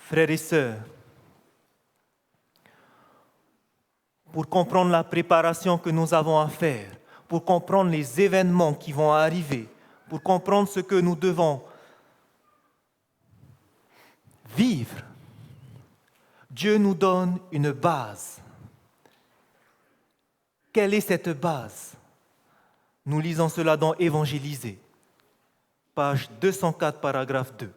Frères et sœurs, pour comprendre la préparation que nous avons à faire, pour comprendre les événements qui vont arriver, pour comprendre ce que nous devons vivre, Dieu nous donne une base. Quelle est cette base? Nous lisons cela dans Évangélisés, page 204, paragraphe 2,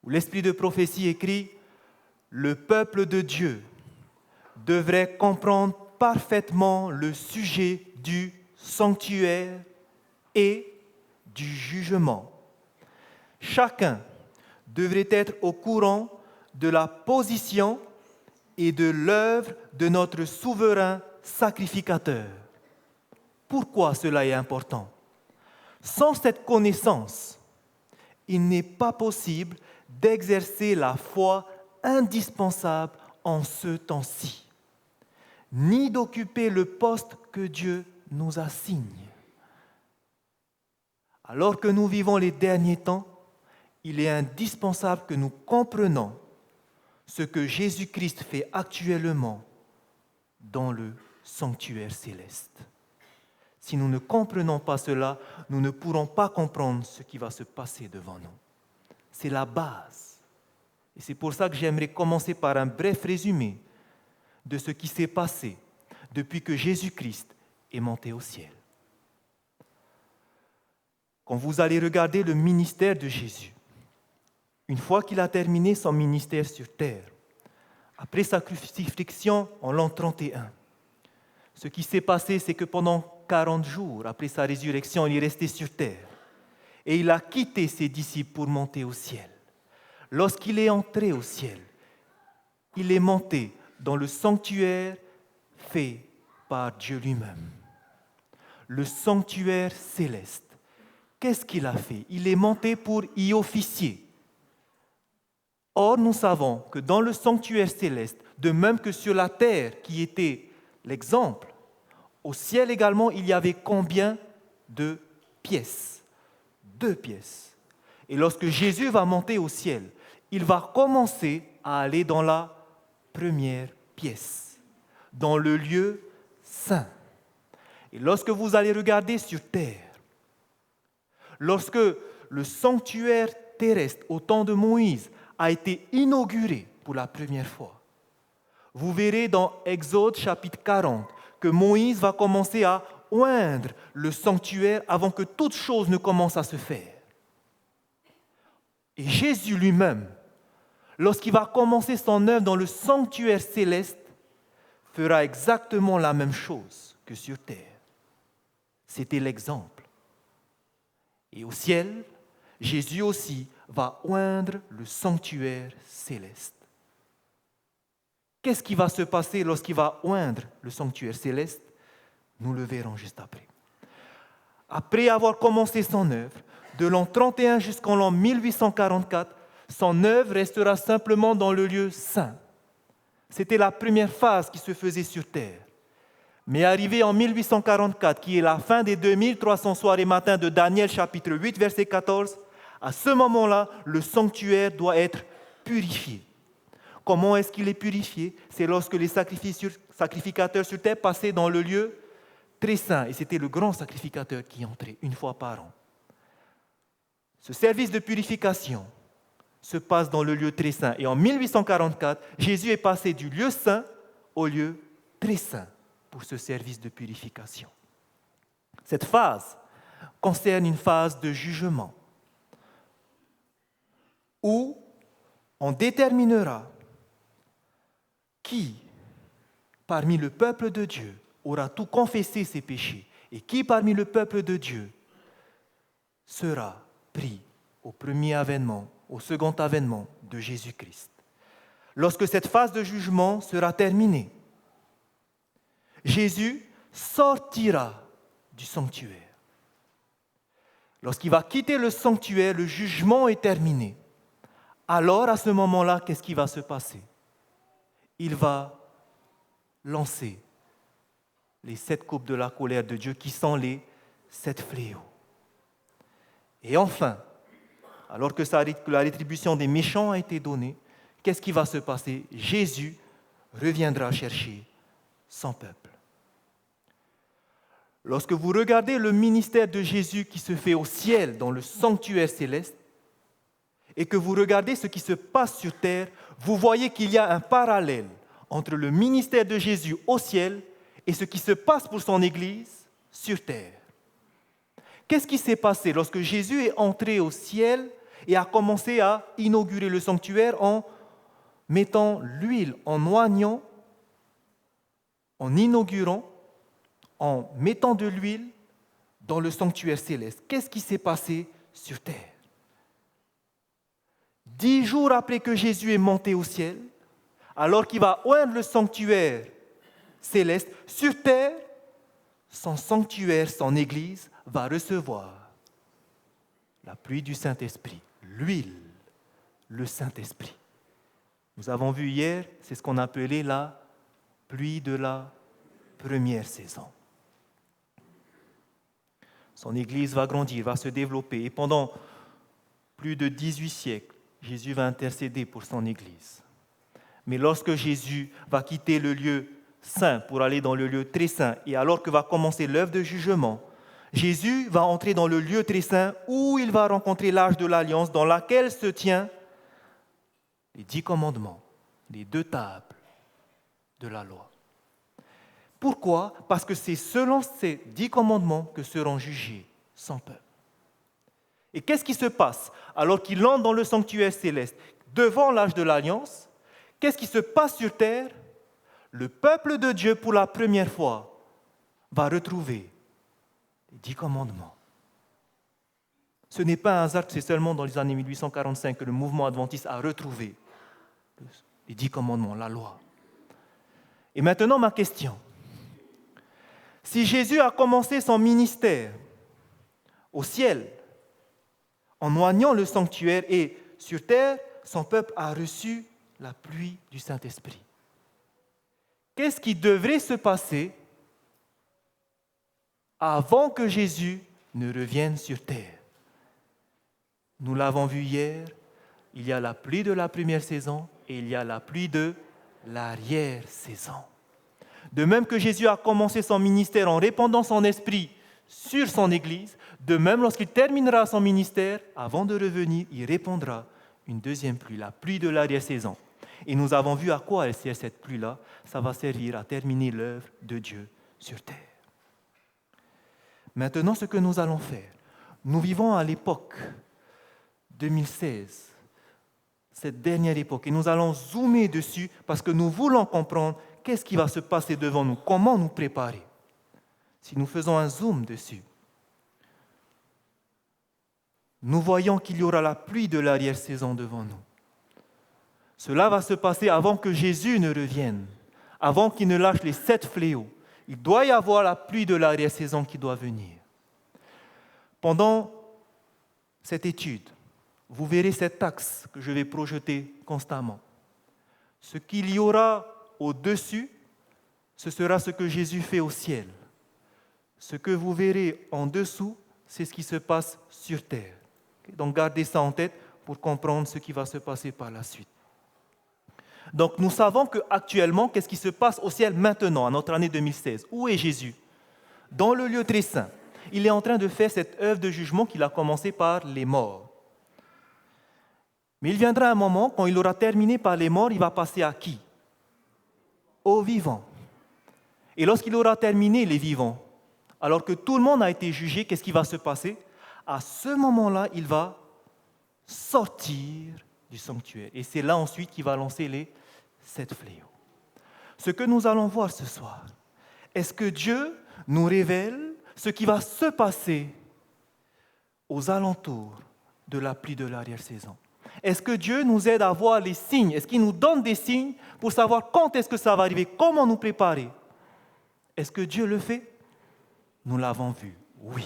où l'Esprit de prophétie écrit « Le peuple de Dieu devrait comprendre parfaitement le sujet du sanctuaire et du jugement. Chacun devrait être au courant de la position et de l'œuvre de notre souverain sacrificateur. » Pourquoi cela est important? Sans cette connaissance, il n'est pas possible d'exercer la foi indispensable en ce temps-ci, ni d'occuper le poste que Dieu nous assigne. Alors que nous vivons les derniers temps, il est indispensable que nous comprenions ce que Jésus-Christ fait actuellement dans le sanctuaire céleste. Si nous ne comprenons pas cela, nous ne pourrons pas comprendre ce qui va se passer devant nous. C'est la base. Et c'est pour ça que j'aimerais commencer par un bref résumé de ce qui s'est passé depuis que Jésus-Christ est monté au ciel. Quand vous allez regarder le ministère de Jésus, une fois qu'il a terminé son ministère sur terre, après sa crucifixion en l'an 31, ce qui s'est passé, c'est que pendant 40 jours après sa résurrection, il est resté sur terre. Et il a quitté ses disciples pour monter au ciel. Lorsqu'il est entré au ciel, il est monté dans le sanctuaire fait par Dieu lui-même. Le sanctuaire céleste. Qu'est-ce qu'il a fait? Il est monté pour y officier. Or, nous savons que dans le sanctuaire céleste, de même que sur la terre, qui était l'exemple, au ciel également, il y avait combien de pièces? 2 pièces. Et lorsque Jésus va monter au ciel, il va commencer à aller dans la première pièce, dans le lieu saint. Et lorsque vous allez regarder sur terre, lorsque le sanctuaire terrestre au temps de Moïse a été inauguré pour la première fois, vous verrez dans Exode chapitre 40 que Moïse va commencer à oindre le sanctuaire avant que toute chose ne commence à se faire. Et Jésus lui-même, lorsqu'il va commencer son œuvre dans le sanctuaire céleste, fera exactement la même chose que sur terre. C'était l'exemple. Et au ciel, Jésus aussi va oindre le sanctuaire céleste. Qu'est-ce qui va se passer lorsqu'il va oindre le sanctuaire céleste? Nous le verrons juste après. Après avoir commencé son œuvre, de l'an 31 jusqu'en l'an 1844, son œuvre restera simplement dans le lieu saint. C'était la première phase qui se faisait sur terre. Mais arrivé en 1844, qui est la fin des 2300 soirs et matins de Daniel chapitre 8, verset 14, à ce moment-là, le sanctuaire doit être purifié. Comment est-ce qu'il est purifié? C'est lorsque les sacrificateurs sur terre passaient dans le lieu très saint. Et c'était le grand sacrificateur qui entrait une fois par an. Ce service de purification se passe dans le lieu très saint. Et en 1844, Jésus est passé du lieu saint au lieu très saint pour ce service de purification. Cette phase concerne une phase de jugement où on déterminera qui, parmi le peuple de Dieu, aura tout confessé ses péchés et qui, parmi le peuple de Dieu, sera pris au premier avènement, au second avènement de Jésus-Christ. Lorsque cette phase de jugement sera terminée, Jésus sortira du sanctuaire. Lorsqu'il va quitter le sanctuaire, le jugement est terminé. Alors, à ce moment-là, qu'est-ce qui va se passer? Il va lancer les 7 coupes de la colère de Dieu qui sont les 7 fléaux. Et enfin, alors que la rétribution des méchants a été donnée, qu'est-ce qui va se passer? Jésus reviendra chercher son peuple. Lorsque vous regardez le ministère de Jésus qui se fait au ciel, dans le sanctuaire céleste, et que vous regardez ce qui se passe sur terre, vous voyez qu'il y a un parallèle entre le ministère de Jésus au ciel et ce qui se passe pour son Église sur terre. Qu'est-ce qui s'est passé lorsque Jésus est entré au ciel et a commencé à inaugurer le sanctuaire en mettant l'huile, en oignant, en inaugurant, en mettant de l'huile dans le sanctuaire céleste? Qu'est-ce qui s'est passé sur terre? 10 jours après que Jésus est monté au ciel, alors qu'il va oindre le sanctuaire céleste, sur terre, son sanctuaire, son Église, va recevoir la pluie du Saint-Esprit, l'huile, le Saint-Esprit. Nous avons vu hier, c'est ce qu'on appelait la pluie de la première saison. Son Église va grandir, va se développer, et pendant plus de 18 siècles, Jésus va intercéder pour son Église. Mais lorsque Jésus va quitter le lieu saint pour aller dans le lieu très saint, et alors que va commencer l'œuvre de jugement, Jésus va entrer dans le lieu très saint où il va rencontrer l'arche de l'Alliance dans laquelle se tient les 10 commandements, les 2 tables de la loi. Pourquoi? Parce que c'est selon ces 10 commandements que seront jugés son peuple. Et qu'est-ce qui se passe alors qu'il entre dans le sanctuaire céleste, devant l'arche de l'Alliance? Qu'est-ce qui se passe sur terre? Le peuple de Dieu, pour la première fois, va retrouver les 10 commandements. Ce n'est pas un hasard que c'est seulement dans les années 1845 que le mouvement adventiste a retrouvé les 10 commandements, la loi. Et maintenant, ma question. Si Jésus a commencé son ministère au ciel, en oignant le sanctuaire, et sur terre, son peuple a reçu la pluie du Saint-Esprit. Qu'est-ce qui devrait se passer avant que Jésus ne revienne sur terre? Nous l'avons vu hier, il y a la pluie de la première saison et il y a la pluie de l'arrière-saison. De même que Jésus a commencé son ministère en répandant son esprit sur son Église, de même lorsqu'il terminera son ministère, avant de revenir, il répandra une deuxième pluie, la pluie de l'arrière-saison. Et nous avons vu à quoi elle sert cette pluie-là. Ça va servir à terminer l'œuvre de Dieu sur terre. Maintenant, ce que nous allons faire, nous vivons à l'époque 2016, cette dernière époque, et nous allons zoomer dessus parce que nous voulons comprendre qu'est-ce qui va se passer devant nous, comment nous préparer. Si nous faisons un zoom dessus, nous voyons qu'il y aura la pluie de l'arrière-saison devant nous. Cela va se passer avant que Jésus ne revienne, avant qu'il ne lâche les 7 fléaux. Il doit y avoir la pluie de l'arrière-saison qui doit venir. Pendant cette étude, vous verrez cet axe que je vais projeter constamment. Ce qu'il y aura au-dessus, ce sera ce que Jésus fait au ciel. Ce que vous verrez en dessous, c'est ce qui se passe sur terre. Donc gardez ça en tête pour comprendre ce qui va se passer par la suite. Donc nous savons qu'actuellement, qu'est-ce qui se passe au ciel maintenant, à notre année 2016? Où est Jésus? Dans le lieu très saint. Il est en train de faire cette œuvre de jugement qu'il a commencé par les morts. Mais il viendra un moment, quand il aura terminé par les morts, il va passer à qui? Aux vivants. Et lorsqu'il aura terminé les vivants, alors que tout le monde a été jugé, qu'est-ce qui va se passer? À ce moment-là, il va sortir du sanctuaire. Et c'est là ensuite qu'il va lancer les 7 fléaux. Ce que nous allons voir ce soir, est-ce que Dieu nous révèle ce qui va se passer aux alentours de la pluie de l'arrière-saison? Est-ce que Dieu nous aide à voir les signes? Est-ce qu'il nous donne des signes pour savoir quand est-ce que ça va arriver? Comment nous préparer? Est-ce que Dieu le fait? Nous l'avons vu, oui.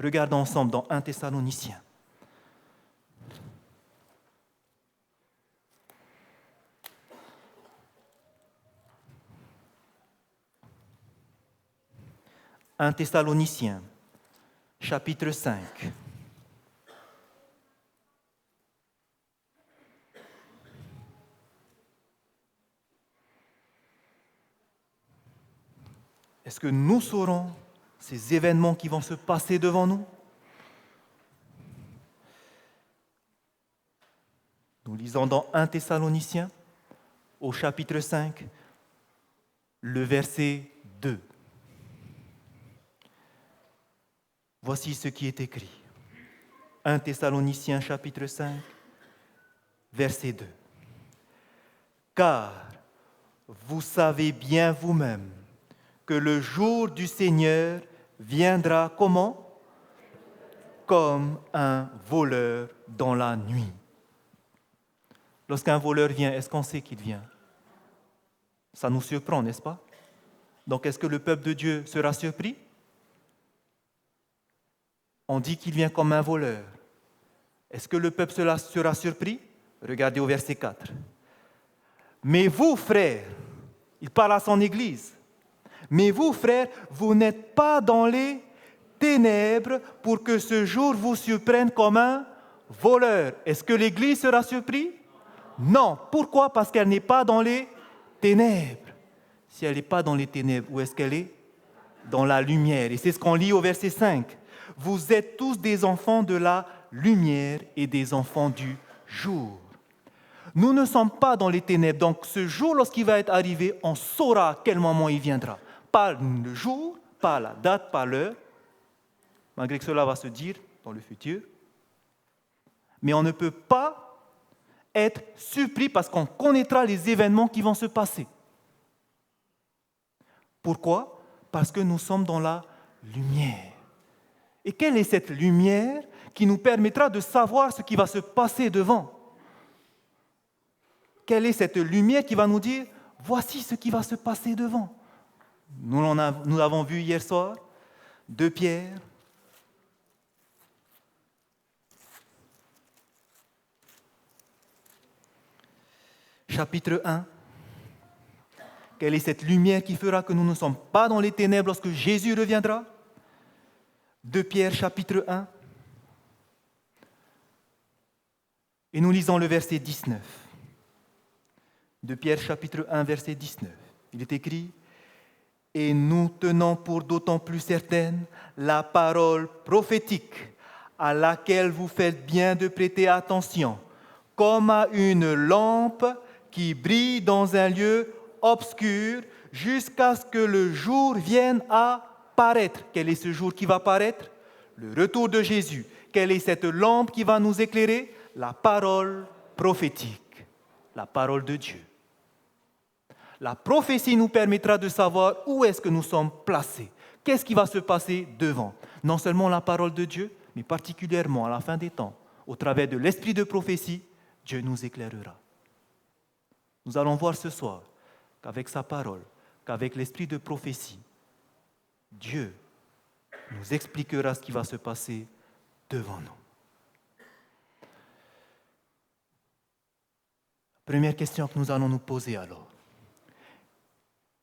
Regardons ensemble dans 1 Thessaloniciens. « 1 Thessaloniciens, chapitre 5. Est-ce que nous saurons ces événements qui vont se passer devant nous? Nous lisons dans 1 Thessaloniciens, au chapitre 5, le verset 2. Voici ce qui est écrit. 1 Thessaloniciens, chapitre 5, verset 2. Car vous savez bien vous-même que le jour du Seigneur viendra comment? Comme un voleur dans la nuit. Lorsqu'un voleur vient, est-ce qu'on sait qu'il vient? Ça nous surprend, n'est-ce pas? Donc, est-ce que le peuple de Dieu sera surpris? On dit qu'il vient comme un voleur. Est-ce que le peuple sera surpris? Regardez au verset 4. Mais vous, frères, il parle à son Église, mais vous, frères, vous n'êtes pas dans les ténèbres pour que ce jour vous surprenne comme un voleur. Est-ce que l'Église sera surprise? Non. Pourquoi? Parce qu'elle n'est pas dans les ténèbres. Si elle n'est pas dans les ténèbres, où est-ce qu'elle est? Dans la lumière. Et c'est ce qu'on lit au verset 5. Vous êtes tous des enfants de la lumière et des enfants du jour. Nous ne sommes pas dans les ténèbres. Donc ce jour, lorsqu'il va être arrivé, on saura à quel moment il viendra. Pas le jour, pas la date, pas l'heure, malgré que cela va se dire dans le futur. Mais on ne peut pas être surpris parce qu'on connaîtra les événements qui vont se passer. Pourquoi? Parce que nous sommes dans la lumière. Et quelle est cette lumière qui nous permettra de savoir ce qui va se passer devant? Quelle est cette lumière qui va nous dire « Voici ce qui va se passer devant ». Nous l'avons vu hier soir, 2 Pierre. Chapitre 1. Quelle est cette lumière qui fera que nous ne sommes pas dans les ténèbres lorsque Jésus reviendra? 2 Pierre, chapitre 1. Et nous lisons le verset 19. 2 Pierre, chapitre 1, verset 19. Il est écrit « Et nous tenons pour d'autant plus certaine la parole prophétique à laquelle vous faites bien de prêter attention, comme à une lampe qui brille dans un lieu obscur jusqu'à ce que le jour vienne à paraître. » Quel est ce jour qui va paraître? Le retour de Jésus. Quelle est cette lampe qui va nous éclairer? La parole prophétique, la parole de Dieu. La prophétie nous permettra de savoir où est-ce que nous sommes placés. Qu'est-ce qui va se passer devant? Non seulement la parole de Dieu, mais particulièrement à la fin des temps, au travers de l'esprit de prophétie, Dieu nous éclairera. Nous allons voir ce soir qu'avec sa parole, qu'avec l'esprit de prophétie, Dieu nous expliquera ce qui va se passer devant nous. Première question que nous allons nous poser alors.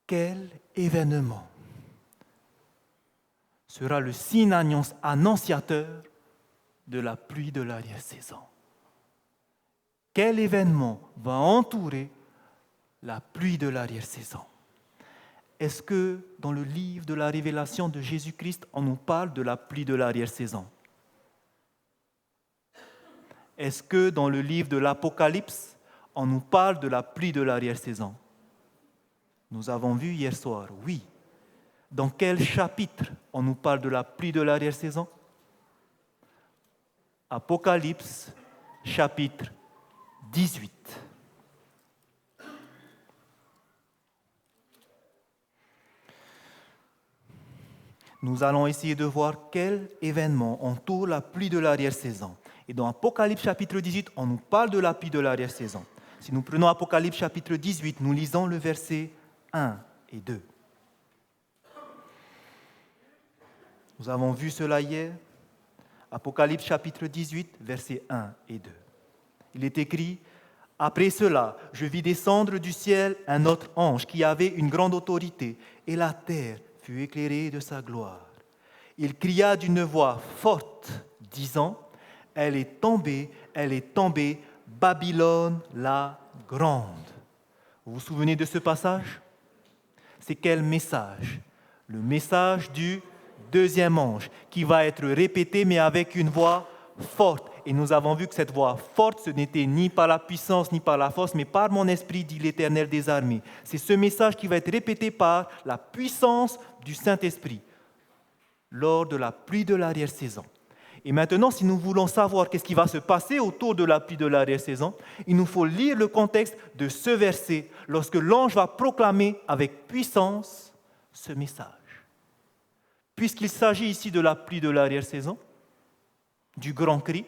Quel événement sera le signe annonciateur de la pluie de l'arrière-saison? Quel événement va entourer la pluie de l'arrière-saison? Est-ce que dans le livre de la révélation de Jésus-Christ, on nous parle de la pluie de l'arrière-saison? Est-ce que dans le livre de l'Apocalypse, on nous parle de la pluie de l'arrière-saison? Nous avons vu hier soir, oui. Dans quel chapitre on nous parle de la pluie de l'arrière-saison? Apocalypse, chapitre 18. Nous allons essayer de voir quel événement entoure la pluie de l'arrière-saison. Et dans Apocalypse, chapitre 18, on nous parle de la pluie de l'arrière-saison. Si nous prenons Apocalypse, chapitre 18, nous lisons le verset 1 et 2. Nous avons vu cela hier. Apocalypse chapitre 18, versets 1 et 2. Il est écrit « Après cela, je vis descendre du ciel un autre ange qui avait une grande autorité, et la terre fut éclairée de sa gloire. Il cria d'une voix forte, disant « Elle est tombée, Babylone la grande. » Vous vous souvenez de ce passage? C'est quel message? Le message du deuxième ange qui va être répété mais avec une voix forte. Et nous avons vu que cette voix forte, ce n'était ni par la puissance ni par la force, mais par mon esprit, dit l'Éternel des armées. C'est ce message qui va être répété par la puissance du Saint-Esprit lors de la pluie de l'arrière-saison. Et maintenant, si nous voulons savoir qu'est-ce qui va se passer autour de la pluie de l'arrière-saison, il nous faut lire le contexte de ce verset lorsque l'ange va proclamer avec puissance ce message. Puisqu'il s'agit ici de la pluie de l'arrière-saison, du grand cri,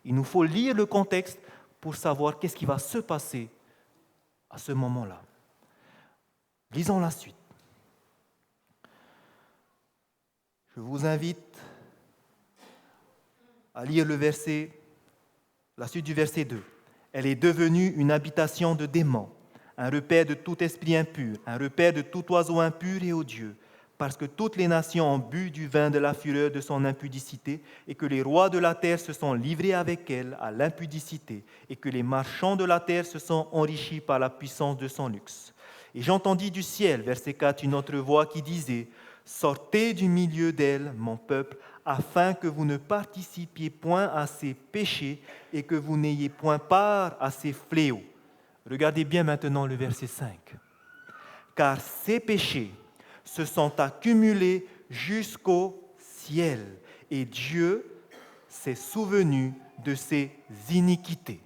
il nous faut lire le contexte pour savoir qu'est-ce qui va se passer à ce moment-là. Lisons la suite. Je vous invite à lire la suite du verset 2. Elle est devenue une habitation de démons, un repaire de tout esprit impur, un repaire de tout oiseau impur et odieux, parce que toutes les nations ont bu du vin de la fureur de son impudicité, et que les rois de la terre se sont livrés avec elle à l'impudicité, et que les marchands de la terre se sont enrichis par la puissance de son luxe. Et j'entendis du ciel, verset 4, une autre voix qui disait « Sortez du milieu d'elle, mon peuple, afin que vous ne participiez point à ses péchés et que vous n'ayez point part à ses fléaux. » Regardez bien maintenant le verset 5. « Car ces péchés se sont accumulés jusqu'au ciel, et Dieu s'est souvenu de ses iniquités. »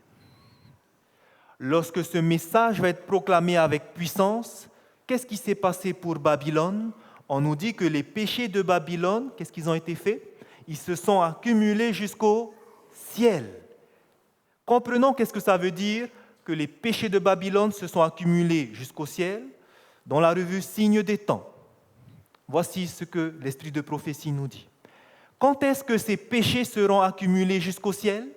Lorsque ce message va être proclamé avec puissance, qu'est-ce qui s'est passé pour Babylone? On nous dit que les péchés de Babylone, qu'est-ce qu'ils ont été faits? Ils se sont accumulés jusqu'au ciel. Comprenons qu'est-ce que ça veut dire que les péchés de Babylone se sont accumulés jusqu'au ciel dans la revue Signes des temps. Voici ce que l'esprit de prophétie nous dit. Quand est-ce que ces péchés seront accumulés jusqu'au ciel?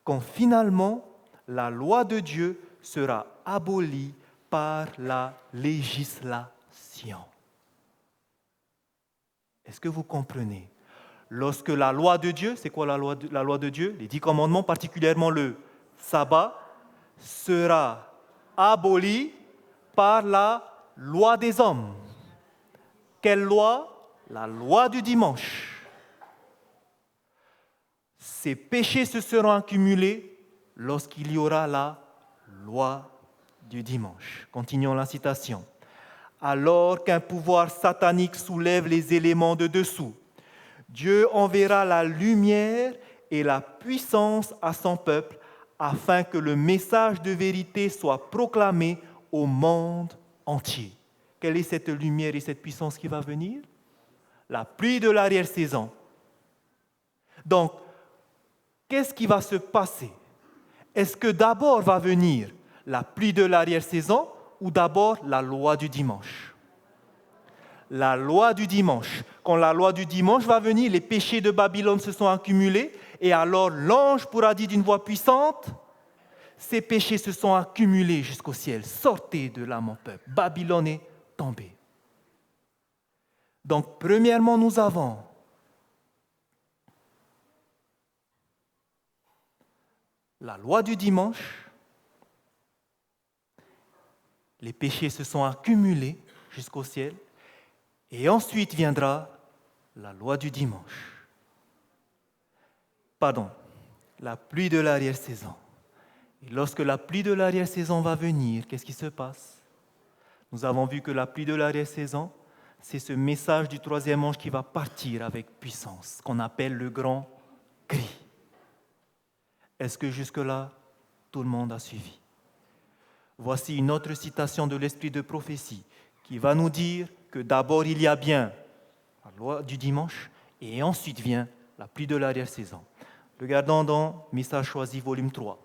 Quand finalement la loi de Dieu sera abolie par la législation. Est-ce que vous comprenez? Lorsque la loi de Dieu, c'est quoi la loi de Dieu? Les 10 commandements, particulièrement le sabbat, sera aboli par la loi des hommes. Quelle loi? La loi du dimanche. Ces péchés se seront accumulés lorsqu'il y aura la loi du dimanche. Continuons la citation. Alors qu'un pouvoir satanique soulève les éléments de dessous, Dieu enverra la lumière et la puissance à son peuple afin que le message de vérité soit proclamé au monde entier. Quelle est cette lumière et cette puissance qui va venir? La pluie de l'arrière-saison. Donc, qu'est-ce qui va se passer? Est-ce que d'abord va venir la pluie de l'arrière-saison ou d'abord la loi du dimanche? La loi du dimanche. Quand la loi du dimanche va venir, les péchés de Babylone se sont accumulés et alors l'ange pourra dire d'une voix puissante, ces péchés se sont accumulés jusqu'au ciel. Sortez de là, mon peuple. Babylone est tombée. Donc, premièrement, nous avons la loi du dimanche. Les péchés se sont accumulés jusqu'au ciel. Et ensuite viendra la loi du dimanche. Pardon, la pluie de l'arrière-saison. Et lorsque la pluie de l'arrière-saison va venir, qu'est-ce qui se passe? Nous avons vu que la pluie de l'arrière-saison, c'est ce message du troisième ange qui va partir avec puissance, qu'on appelle le grand cri. Est-ce que jusque-là, tout le monde a suivi? Voici une autre citation de l'esprit de prophétie qui va nous dire que d'abord il y a bien la loi du dimanche et ensuite vient la pluie de l'arrière-saison. Regardons dans Message choisi, volume 3.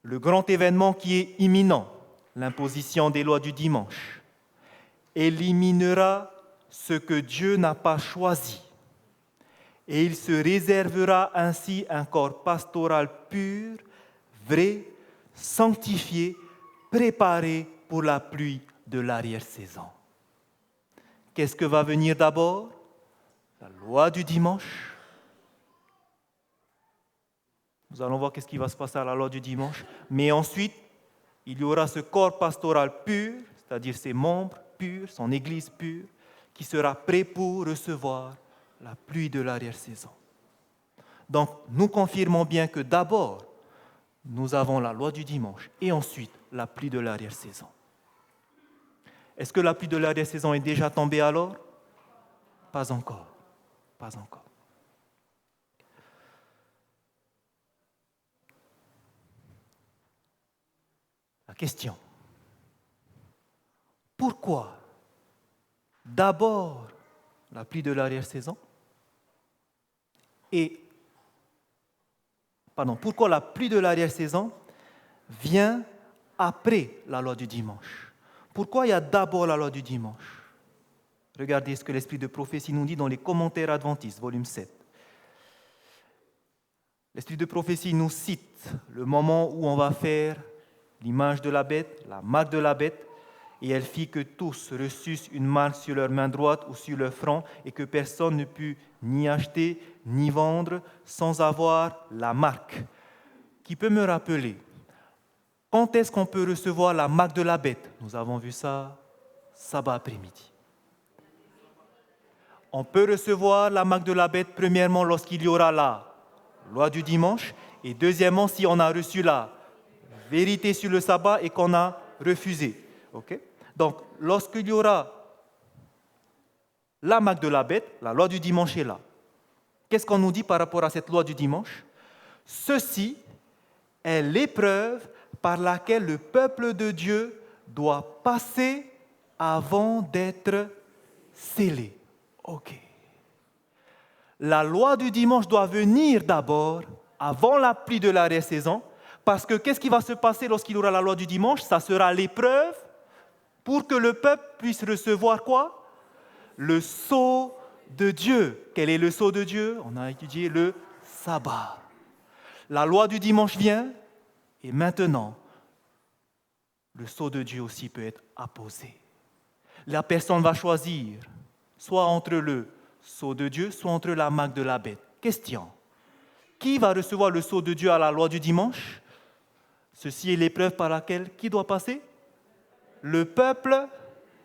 Le grand événement qui est imminent, l'imposition des lois du dimanche, éliminera ce que Dieu n'a pas choisi et il se réservera ainsi un corps pastoral pur, vrai, sanctifié, préparé pour la pluie de l'arrière-saison. Qu'est-ce que va venir d'abord? La loi du dimanche. Nous allons voir qu'est-ce qui va se passer à la loi du dimanche. Mais ensuite, il y aura ce corps pastoral pur, c'est-à-dire ses membres purs, son église pure, qui sera prêt pour recevoir la pluie de l'arrière-saison. Donc, nous confirmons bien que d'abord, nous avons la loi du dimanche et ensuite la pluie de l'arrière-saison. Est-ce que la pluie de l'arrière-saison est déjà tombée alors? Pas encore. Pas encore. La question. Pourquoi d'abord la pluie de l'arrière-saison pourquoi la pluie de l'arrière-saison vient après la loi du dimanche? Pourquoi il y a d'abord la loi du dimanche? Regardez ce que l'Esprit de prophétie nous dit dans les commentaires adventistes, volume 7. L'Esprit de prophétie nous cite le moment où on va faire l'image de la bête, la marque de la bête, et elle fit que tous reçussent une marque sur leur main droite ou sur leur front, et que personne ne put ni acheter ni vendre sans avoir la marque. Qui peut me rappeler, quand est-ce qu'on peut recevoir la marque de la bête? Nous avons vu ça sabbat après-midi. On peut recevoir la marque de la bête, premièrement, lorsqu'il y aura la loi du dimanche, et deuxièmement, si on a reçu la vérité sur le sabbat et qu'on a refusé. Okay? Donc, lorsqu'il y aura la marque de la bête, la loi du dimanche est là. Qu'est-ce qu'on nous dit par rapport à cette loi du dimanche? Ceci est l'épreuve par laquelle le peuple de Dieu doit passer avant d'être scellé. Ok. La loi du dimanche doit venir d'abord, avant la pluie de l'arrière-saison, parce que qu'est-ce qui va se passer lorsqu'il y aura la loi du dimanche? Ça sera l'épreuve pour que le peuple puisse recevoir quoi? Le sceau de Dieu. Quel est le sceau de Dieu? On a étudié le sabbat. La loi du dimanche vient, et maintenant, le sceau de Dieu aussi peut être apposé. La personne va choisir, soit entre le sceau de Dieu, soit entre la marque de la bête. Question. Qui va recevoir le sceau de Dieu à la loi du dimanche? Ceci est l'épreuve par laquelle qui doit passer? Le peuple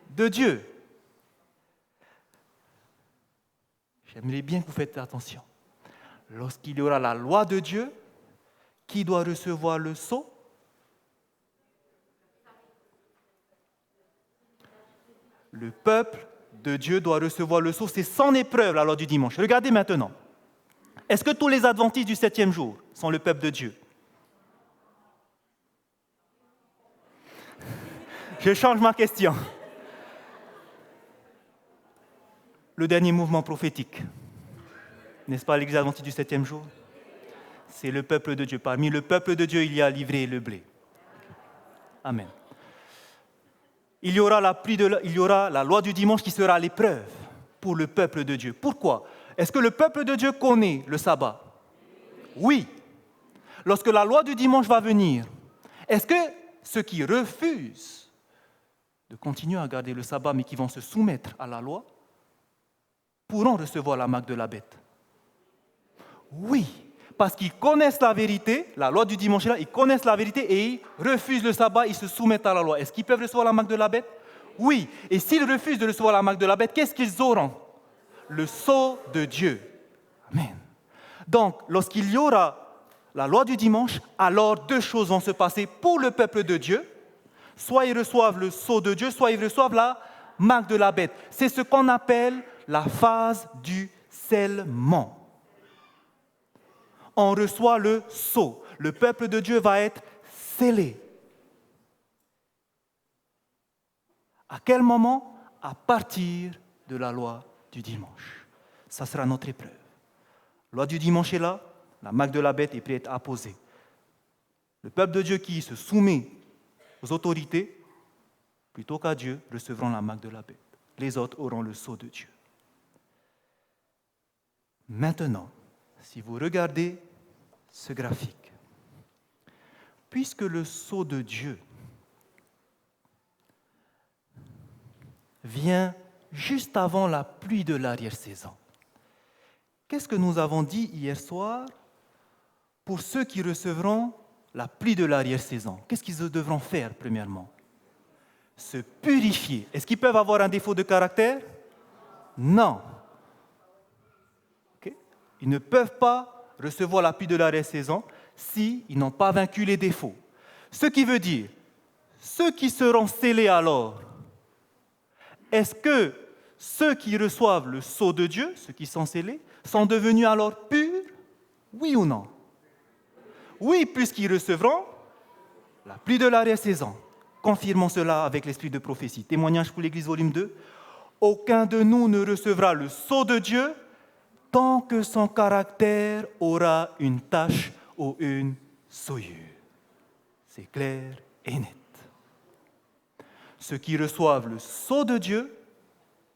de Dieu. J'aimerais bien que vous faites attention. Lorsqu'il y aura la loi de Dieu, qui doit recevoir le sceau? Le peuple de Dieu doit recevoir le sceau. C'est son épreuve, la loi du dimanche. Regardez maintenant. Est-ce que tous les adventistes du 7e jour sont le peuple de Dieu? Je change ma question. Le dernier mouvement prophétique, n'est-ce pas l'Église adventiste du 7e jour? C'est le peuple de Dieu. Parmi le peuple de Dieu, il y a l'ivré et le blé. Amen. Il y aura la loi du dimanche qui sera l'épreuve pour le peuple de Dieu. Pourquoi? Est-ce que le peuple de Dieu connaît le sabbat? Oui. Lorsque la loi du dimanche va venir, est-ce que ceux qui refusent de continuer à garder le sabbat, mais qui vont se soumettre à la loi, pourront recevoir la marque de la bête? Oui, parce qu'ils connaissent la vérité, la loi du dimanche est là, ils connaissent la vérité et ils refusent le sabbat, ils se soumettent à la loi. Est-ce qu'ils peuvent recevoir la marque de la bête? Oui, et s'ils refusent de recevoir la marque de la bête, qu'est-ce qu'ils auront? Le sceau de Dieu. Amen. Donc, lorsqu'il y aura la loi du dimanche, alors deux choses vont se passer pour le peuple de Dieu. Soit ils reçoivent le sceau de Dieu, soit ils reçoivent la marque de la bête. C'est ce qu'on appelle la phase du scellement. On reçoit le sceau. Le peuple de Dieu va être scellé. À quel moment? À partir de la loi du dimanche. Ça sera notre épreuve. La loi du dimanche est là, la marque de la bête est prête à apposer. Le peuple de Dieu qui se soumet aux autorités, plutôt qu'à Dieu, recevront la marque de la bête. Les autres auront le sceau de Dieu. Maintenant, si vous regardez ce graphique, puisque le sceau de Dieu vient juste avant la pluie de l'arrière-saison, qu'est-ce que nous avons dit hier soir pour ceux qui recevront la pluie de l'arrière-saison? Qu'est-ce qu'ils devront faire, premièrement? Se purifier. Est-ce qu'ils peuvent avoir un défaut de caractère? Non. Okay? Ils ne peuvent pas recevoir la pluie de l'arrière-saison s'ils n'ont pas vaincu les défauts. Ce qui veut dire, ceux qui seront scellés alors, est-ce que ceux qui reçoivent le sceau de Dieu, ceux qui sont scellés, sont devenus alors purs? Oui ou non? Oui, puisqu'ils recevront la pluie de l'arrière-saison. Confirmons cela avec l'esprit de prophétie. Témoignage pour l'Église, volume 2. Aucun de nous ne recevra le sceau de Dieu tant que son caractère aura une tache ou une souillure. C'est clair et net. Ceux qui reçoivent le sceau de Dieu,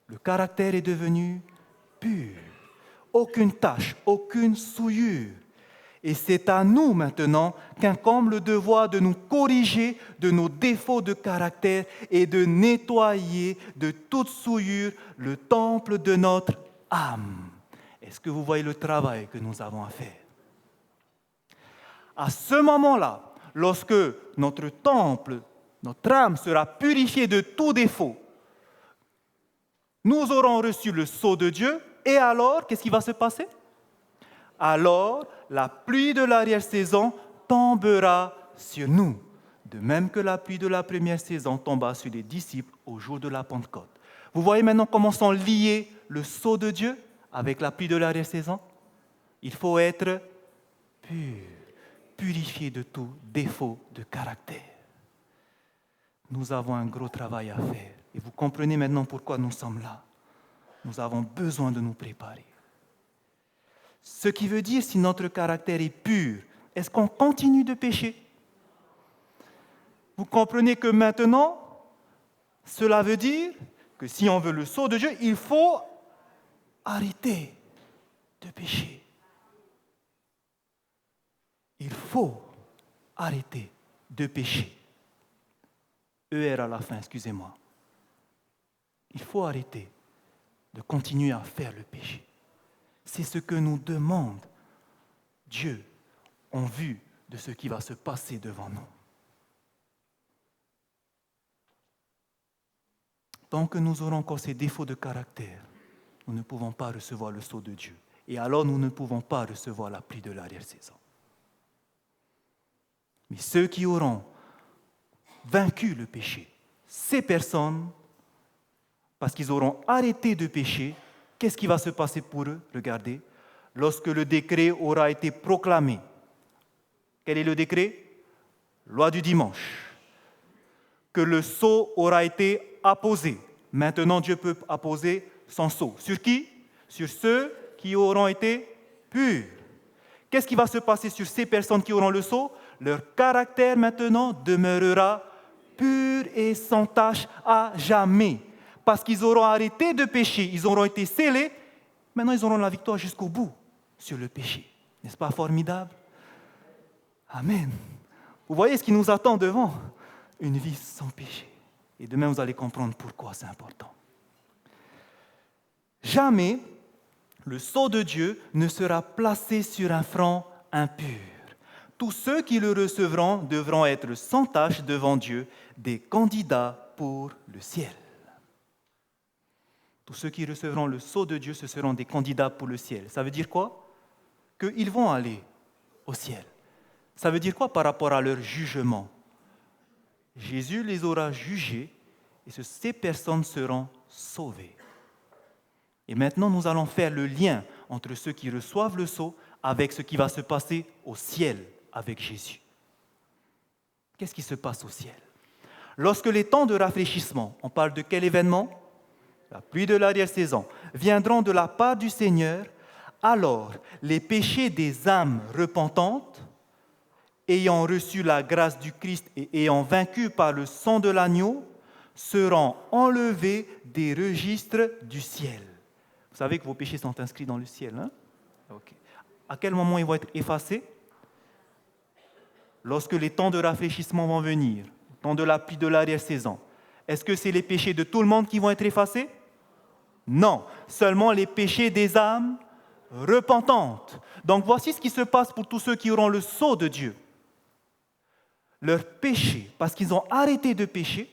le caractère est devenu pur. Aucune tache, aucune souillure. Et c'est à nous maintenant qu'incombe le devoir de nous corriger de nos défauts de caractère et de nettoyer de toute souillure le temple de notre âme. Est-ce que vous voyez le travail que nous avons à faire? À ce moment-là, lorsque notre temple, notre âme sera purifiée de tout défaut, nous aurons reçu le sceau de Dieu et alors, qu'est-ce qui va se passer? Alors, la pluie de l'arrière-saison tombera sur nous, de même que la pluie de la première saison tomba sur les disciples au jour de la Pentecôte. Vous voyez maintenant comment sont liés le sceau de Dieu avec la pluie de l'arrière-saison? Il faut être pur, purifié de tout défaut de caractère. Nous avons un gros travail à faire et vous comprenez maintenant pourquoi nous sommes là. Nous avons besoin de nous préparer. Ce qui veut dire, si notre caractère est pur, est-ce qu'on continue de pécher? Vous comprenez que maintenant, cela veut dire que si on veut le sceau de Dieu, il faut arrêter de pécher. Il faut arrêter de pécher. ER à la fin, excusez-moi. Il faut arrêter de continuer à faire le péché. C'est ce que nous demande Dieu en vue de ce qui va se passer devant nous. Tant que nous aurons encore ces défauts de caractère, nous ne pouvons pas recevoir le sceau de Dieu. Et alors nous ne pouvons pas recevoir la pluie de l'arrière-saison. Mais ceux qui auront vaincu le péché, ces personnes, parce qu'ils auront arrêté de pécher, qu'est-ce qui va se passer pour eux? Regardez, lorsque le décret aura été proclamé. Quel est le décret? Loi du dimanche. Que le sceau aura été apposé. Maintenant, Dieu peut apposer son sceau. Sur qui? Sur ceux qui auront été purs. Qu'est-ce qui va se passer sur ces personnes qui auront le sceau? Leur caractère maintenant demeurera pur et sans tache à jamais. Parce qu'ils auront arrêté de pécher, ils auront été scellés, maintenant ils auront la victoire jusqu'au bout sur le péché. N'est-ce pas formidable? Amen. Vous voyez ce qui nous attend devant? Une vie sans péché. Et demain, vous allez comprendre pourquoi c'est important. Jamais le sceau de Dieu ne sera placé sur un front impur. Tous ceux qui le recevront devront être sans tache devant Dieu, des candidats pour le ciel. Tous ceux qui recevront le sceau de Dieu, ce seront des candidats pour le ciel. Ça veut dire quoi? Qu'ils vont aller au ciel. Ça veut dire quoi par rapport à leur jugement? Jésus les aura jugés et ces personnes seront sauvées. Et maintenant, nous allons faire le lien entre ceux qui reçoivent le sceau avec ce qui va se passer au ciel avec Jésus. Qu'est-ce qui se passe au ciel? Lorsque les temps de rafraîchissement, on parle de quel événement? La pluie de l'arrière-saison, viendront de la part du Seigneur, alors les péchés des âmes repentantes, ayant reçu la grâce du Christ et ayant vaincu par le sang de l'agneau, seront enlevés des registres du ciel. Vous savez que vos péchés sont inscrits dans le ciel, hein? Okay. À quel moment ils vont être effacés? Lorsque les temps de rafraîchissement vont venir, le temps de la pluie de l'arrière-saison. Est-ce que c'est les péchés de tout le monde qui vont être effacés? Non, seulement les péchés des âmes repentantes. Donc voici ce qui se passe pour tous ceux qui auront le sceau de Dieu. Leurs péchés, parce qu'ils ont arrêté de pécher,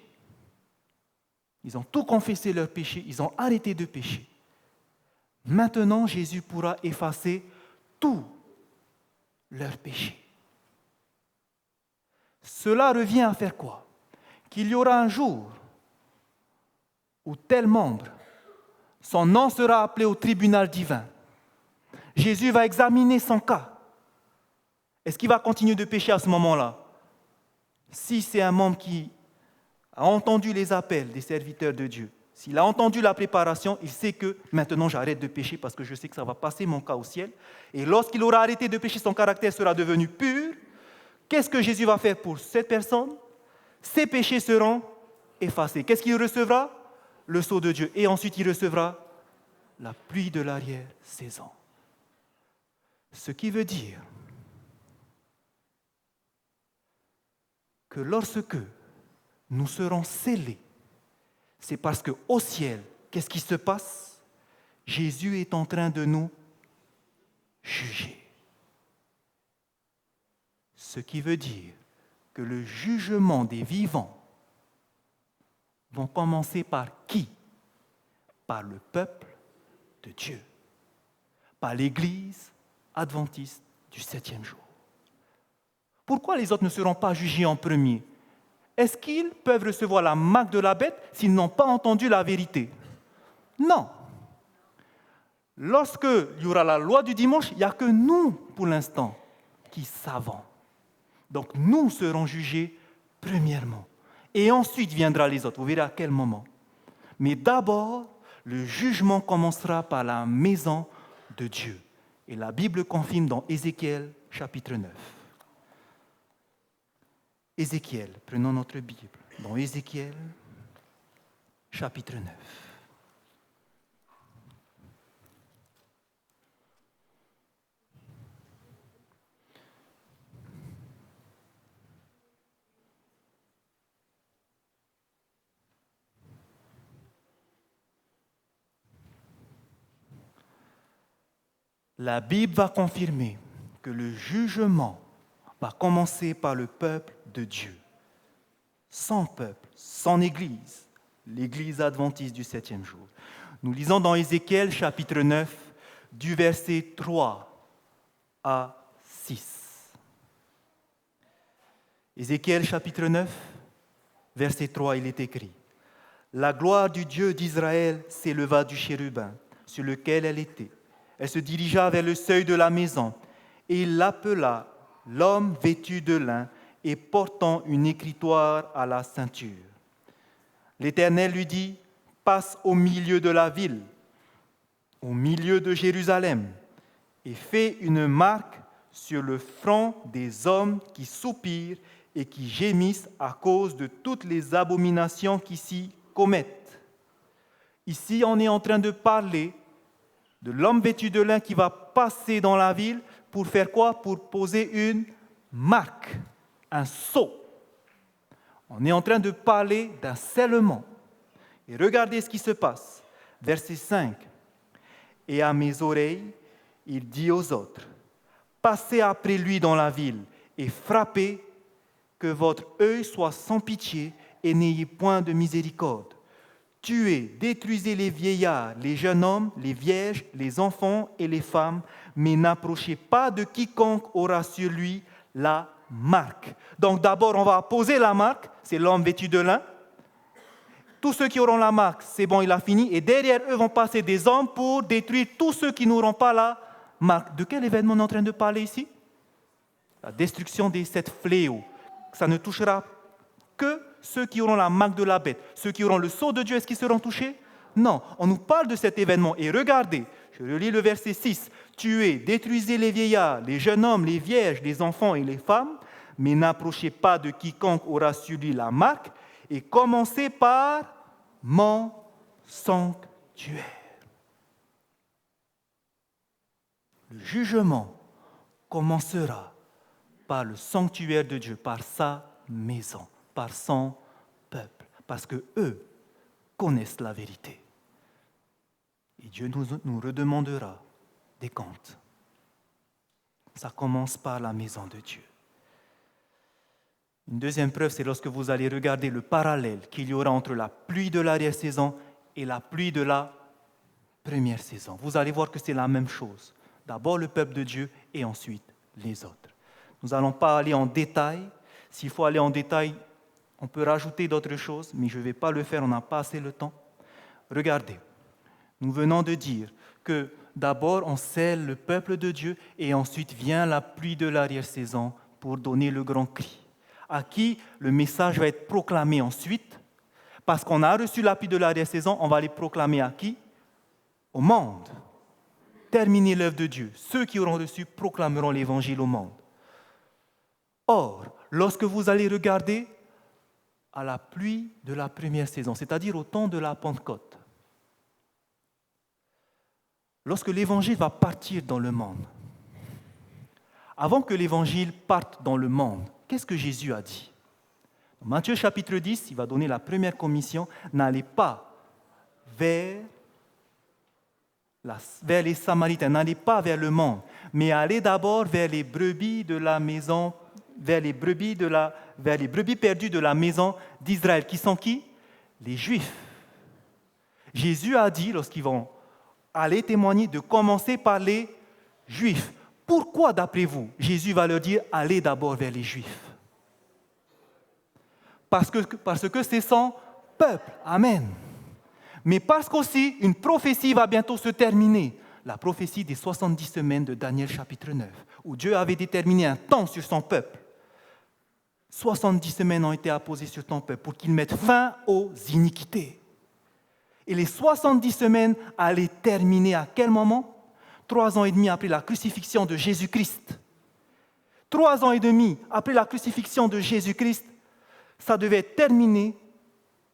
ils ont tout confessé leurs péchés, ils ont arrêté de pécher. Maintenant, Jésus pourra effacer tous leurs péchés. Cela revient à faire quoi? Qu'il y aura un jour où tel membre, son nom sera appelé au tribunal divin. Jésus va examiner son cas. Est-ce qu'il va continuer de pécher à ce moment-là? Si c'est un membre qui a entendu les appels des serviteurs de Dieu, s'il a entendu la préparation, il sait que maintenant j'arrête de pécher parce que je sais que ça va passer mon cas au ciel. Et lorsqu'il aura arrêté de pécher, son caractère sera devenu pur. Qu'est-ce que Jésus va faire pour cette personne? Ses péchés seront effacés. Qu'est-ce qu'il recevra? Le sceau de Dieu. Et ensuite, il recevra la pluie de l'arrière-saison. Ce qui veut dire que lorsque nous serons scellés, c'est parce qu'au ciel, qu'est-ce qui se passe? Jésus est en train de nous juger. Ce qui veut dire que le jugement des vivants va commencer par qui? Par le peuple de Dieu, par l'Église adventiste du 7e jour. Pourquoi les autres ne seront pas jugés en premier? Est-ce qu'ils peuvent recevoir la marque de la bête s'ils n'ont pas entendu la vérité? Non. Lorsqu'il y aura la loi du dimanche, il n'y a que nous, pour l'instant, qui savons. Donc nous serons jugés premièrement. Et ensuite viendra les autres. Vous verrez à quel moment. Mais d'abord, le jugement commencera par la maison de Dieu. Et la Bible confirme dans Ézéchiel, chapitre 9. Ézéchiel, prenons notre Bible. Dans Ézéchiel, chapitre 9. La Bible va confirmer que le jugement va commencer par le peuple de Dieu. Son peuple, son Église, l'Église adventiste du 7e jour. Nous lisons dans Ézéchiel chapitre 9, du verset 3 à 6. Ézéchiel chapitre 9, verset 3, il est écrit: « La gloire du Dieu d'Israël s'éleva du chérubin sur lequel elle était. Elle se dirigea vers le seuil de la maison, et il l'appela l'homme vêtu de lin et portant une écritoire à la ceinture. L'Éternel lui dit: passe au milieu de la ville, au milieu de Jérusalem, et fais une marque sur le front des hommes qui soupirent et qui gémissent à cause de toutes les abominations qui s'y commettent. » Ici, on est en train de parler de l'homme vêtu de lin qui va passer dans la ville pour faire quoi? Pour poser une marque, un sceau. On est en train de parler d'un scellement. Et regardez ce qui se passe. Verset 5. « Et à mes oreilles, il dit aux autres: passez après lui dans la ville et frappez, que votre œil soit sans pitié et n'ayez point de miséricorde. Tuez, détruisez les vieillards, les jeunes hommes, les vierges, les enfants et les femmes, mais n'approchez pas de quiconque aura sur lui la marque. » Donc d'abord, on va poser la marque, c'est l'homme vêtu de lin. Tous ceux qui auront la marque, c'est bon, il a fini. Et derrière eux vont passer des hommes pour détruire tous ceux qui n'auront pas la marque. De quel événement on est en train de parler ici? La destruction des 7 fléaux. Ça ne touchera que ceux qui auront la marque de la bête. Ceux qui auront le sceau de Dieu, est-ce qu'ils seront touchés? Non, on nous parle de cet événement. Et regardez, je relis le verset 6. « Tuez, détruisez les vieillards, les jeunes hommes, les vierges, les enfants et les femmes, mais n'approchez pas de quiconque aura sur lui la marque, et commencez par mon sanctuaire. » Le jugement commencera par le sanctuaire de Dieu, par sa maison, par son peuple, parce qu'eux connaissent la vérité. Et Dieu nous redemandera des comptes. Ça commence par la maison de Dieu. Une deuxième preuve, c'est lorsque vous allez regarder le parallèle qu'il y aura entre la pluie de l'arrière-saison et la pluie de la première saison. Vous allez voir que c'est la même chose. D'abord le peuple de Dieu et ensuite les autres. Nous n'allons pas aller en détail. S'il faut aller en détail, on peut rajouter d'autres choses, mais je ne vais pas le faire, on n'a pas assez le temps. Regardez, nous venons de dire que d'abord on scelle le peuple de Dieu et ensuite vient la pluie de l'arrière-saison pour donner le grand cri. À qui le message va être proclamé ensuite? Parce qu'on a reçu la pluie de l'arrière-saison, on va les proclamer à qui? Au monde. Terminer l'œuvre de Dieu. Ceux qui auront reçu proclameront l'évangile au monde. Or, lorsque vous allez regarder à la pluie de la première saison, c'est-à-dire au temps de la Pentecôte, lorsque l'évangile va partir dans le monde, avant que l'évangile parte dans le monde, qu'est-ce que Jésus a dit? Dans Matthieu chapitre 10, il va donner la première commission, n'allez pas vers les Samaritains, n'allez pas vers le monde, mais allez d'abord vers les brebis de la maison, vers les brebis perdues de la maison d'Israël. Qui sont qui? Les Juifs. Jésus a dit, lorsqu'ils vont aller témoigner, de commencer par les Juifs. Pourquoi, d'après vous, Jésus va leur dire, allez d'abord vers les Juifs? Parce que c'est son peuple. Amen. Mais parce qu'aussi, une prophétie va bientôt se terminer. La prophétie des 70 semaines de Daniel chapitre 9, où Dieu avait déterminé un temps sur son peuple. 70 semaines ont été apposées sur ton peuple pour qu'il mette fin aux iniquités. Et les 70 semaines allaient terminer à quel moment? 3 ans et demi après la crucifixion de Jésus-Christ. 3 ans et demi après la crucifixion de Jésus-Christ, ça devait terminer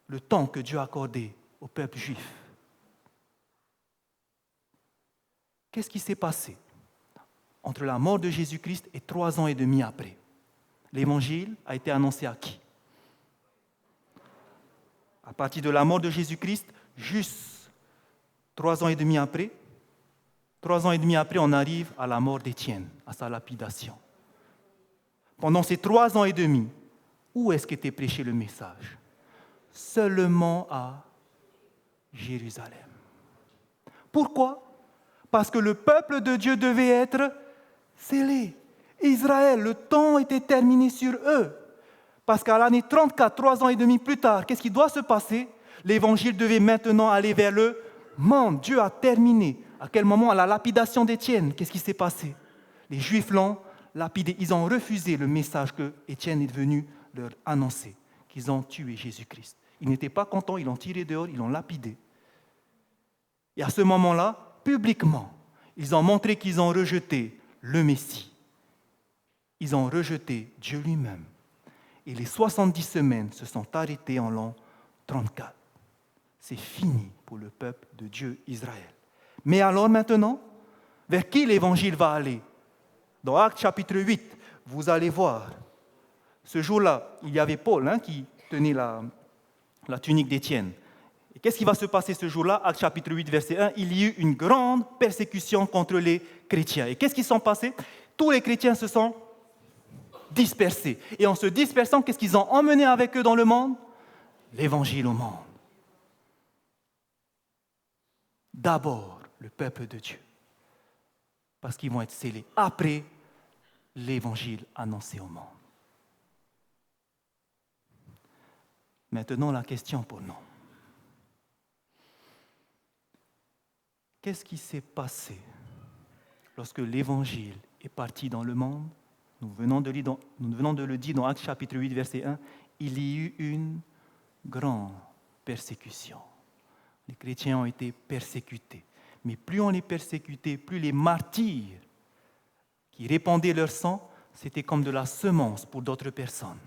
le temps que Dieu a accordé au peuple juif. Qu'est-ce qui s'est passé entre la mort de Jésus-Christ et 3 ans et demi après? L'évangile a été annoncé à qui? À partir de la mort de Jésus-Christ, juste 3 ans et demi après, 3 ans et demi après, on arrive à la mort d'Étienne, à sa lapidation. Pendant ces 3 ans et demi, où est-ce qu'était prêché le message? Seulement à Jérusalem. Pourquoi? Parce que le peuple de Dieu devait être scellé. Israël, le temps était terminé sur eux. Parce qu'à l'année 34, 3 ans et demi plus tard, qu'est-ce qui doit se passer? L'évangile devait maintenant aller vers le monde. Dieu a terminé. À quel moment? À la lapidation d'Étienne. Qu'est-ce qui s'est passé? Les Juifs l'ont lapidé. Ils ont refusé le message que Étienne est venu leur annoncer, qu'ils ont tué Jésus-Christ. Ils n'étaient pas contents, ils l'ont tiré dehors, ils l'ont lapidé. Et à ce moment-là, publiquement, ils ont montré qu'ils ont rejeté le Messie. Ils ont rejeté Dieu lui-même. Et les 70 semaines se sont arrêtées en l'an 34. C'est fini pour le peuple de Dieu Israël. Mais alors maintenant, vers qui l'évangile va aller? Dans Actes chapitre 8, vous allez voir, ce jour-là, il y avait Paul qui tenait la tunique d'Étienne. Et qu'est-ce qui va se passer ce jour-là? Actes chapitre 8, verset 1, il y eut une grande persécution contre les chrétiens. Et qu'est-ce qui s'est passé? Tous les chrétiens se sont dispersés. Et en se dispersant, qu'est-ce qu'ils ont emmené avec eux dans le monde? L'évangile au monde. D'abord, le peuple de Dieu. Parce qu'ils vont être scellés. Après, l'évangile annoncé au monde. Maintenant, la question pour nous. Qu'est-ce qui s'est passé lorsque l'évangile est parti dans le monde? Nous venons de le dire dans Actes chapitre 8, verset 1. Il y eut une grande persécution. Les chrétiens ont été persécutés. Mais plus on les persécutait, plus les martyrs qui répandaient leur sang, c'était comme de la semence pour d'autres personnes.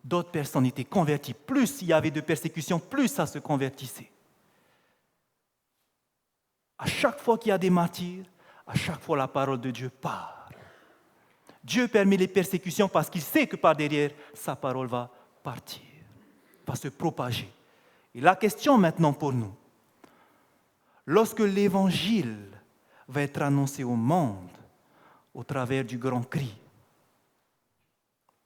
D'autres personnes étaient converties. Plus il y avait de persécutions, plus ça se convertissait. À chaque fois qu'il y a des martyrs, à chaque fois la parole de Dieu part. Dieu permet les persécutions parce qu'il sait que par derrière, sa parole va partir, va se propager. Et la question maintenant pour nous, lorsque l'évangile va être annoncé au monde au travers du grand cri,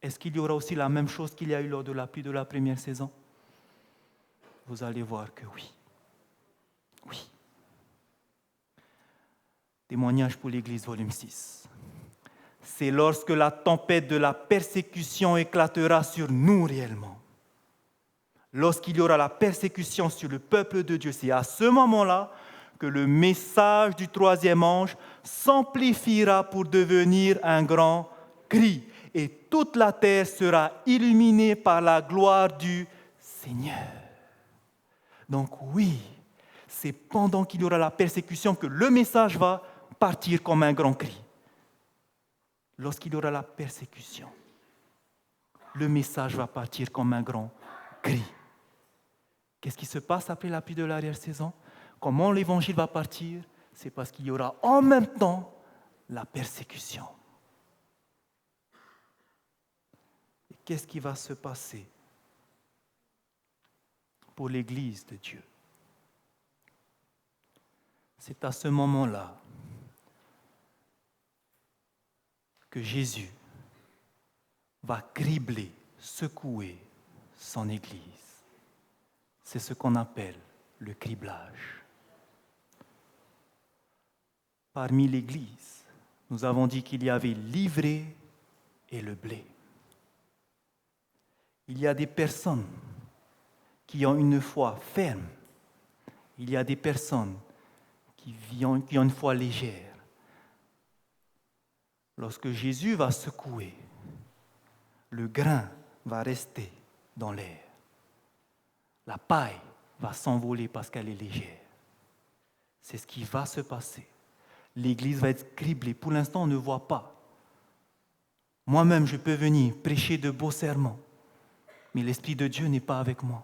est-ce qu'il y aura aussi la même chose qu'il y a eu lors de la pluie de la première saison? Vous allez voir que oui. Oui. Témoignage pour l'Église, volume 6. C'est lorsque la tempête de la persécution éclatera sur nous réellement. Lorsqu'il y aura la persécution sur le peuple de Dieu, c'est à ce moment-là que le message du troisième ange s'amplifiera pour devenir un grand cri. Et toute la terre sera illuminée par la gloire du Seigneur. Donc oui, c'est pendant qu'il y aura la persécution que le message va partir comme un grand cri. Lorsqu'il y aura la persécution, le message va partir comme un grand cri. Qu'est-ce qui se passe après la pluie de l'arrière-saison? Comment l'évangile va partir? C'est parce qu'il y aura en même temps la persécution. Et qu'est-ce qui va se passer pour l'Église de Dieu? C'est à ce moment-là que Jésus va cribler, secouer son Église. C'est ce qu'on appelle le criblage. Parmi l'Église, nous avons dit qu'il y avait l'ivraie et le blé. Il y a des personnes qui ont une foi ferme. Il y a des personnes qui ont une foi légère. Lorsque Jésus va secouer, le grain va rester dans l'air. La paille va s'envoler parce qu'elle est légère. C'est ce qui va se passer. L'Église va être criblée. Pour l'instant, on ne voit pas. Moi-même, je peux venir prêcher de beaux sermons, mais l'Esprit de Dieu n'est pas avec moi.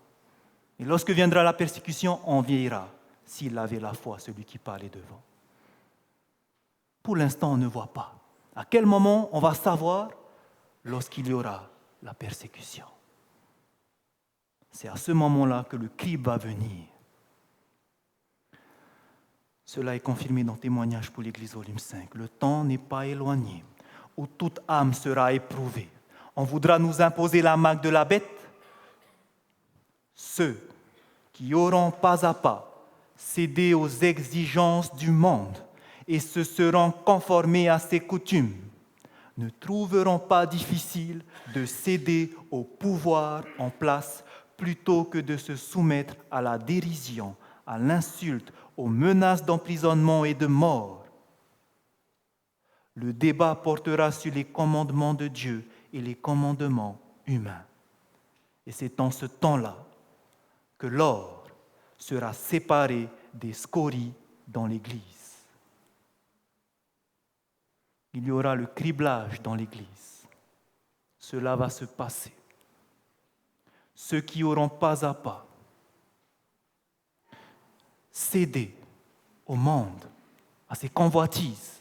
Et lorsque viendra la persécution, on verra s'il avait la foi, celui qui parlait devant. Pour l'instant, on ne voit pas. À quel moment on va savoir? Lorsqu'il y aura la persécution. C'est à ce moment-là que le crible va venir. Cela est confirmé dans Témoignage pour l'Église, volume 5. Le temps n'est pas éloigné où toute âme sera éprouvée. On voudra nous imposer la marque de la bête. Ceux qui auront pas à pas cédé aux exigences du monde et se seront conformés à ses coutumes ne trouveront pas difficile de céder au pouvoir en place plutôt que de se soumettre à la dérision, à l'insulte, aux menaces d'emprisonnement et de mort. Le débat portera sur les commandements de Dieu et les commandements humains. Et c'est en ce temps-là que l'or sera séparé des scories dans l'Église. Il y aura le criblage dans l'Église. Cela va se passer. Ceux qui auront pas à pas cédé au monde, à ses convoitises,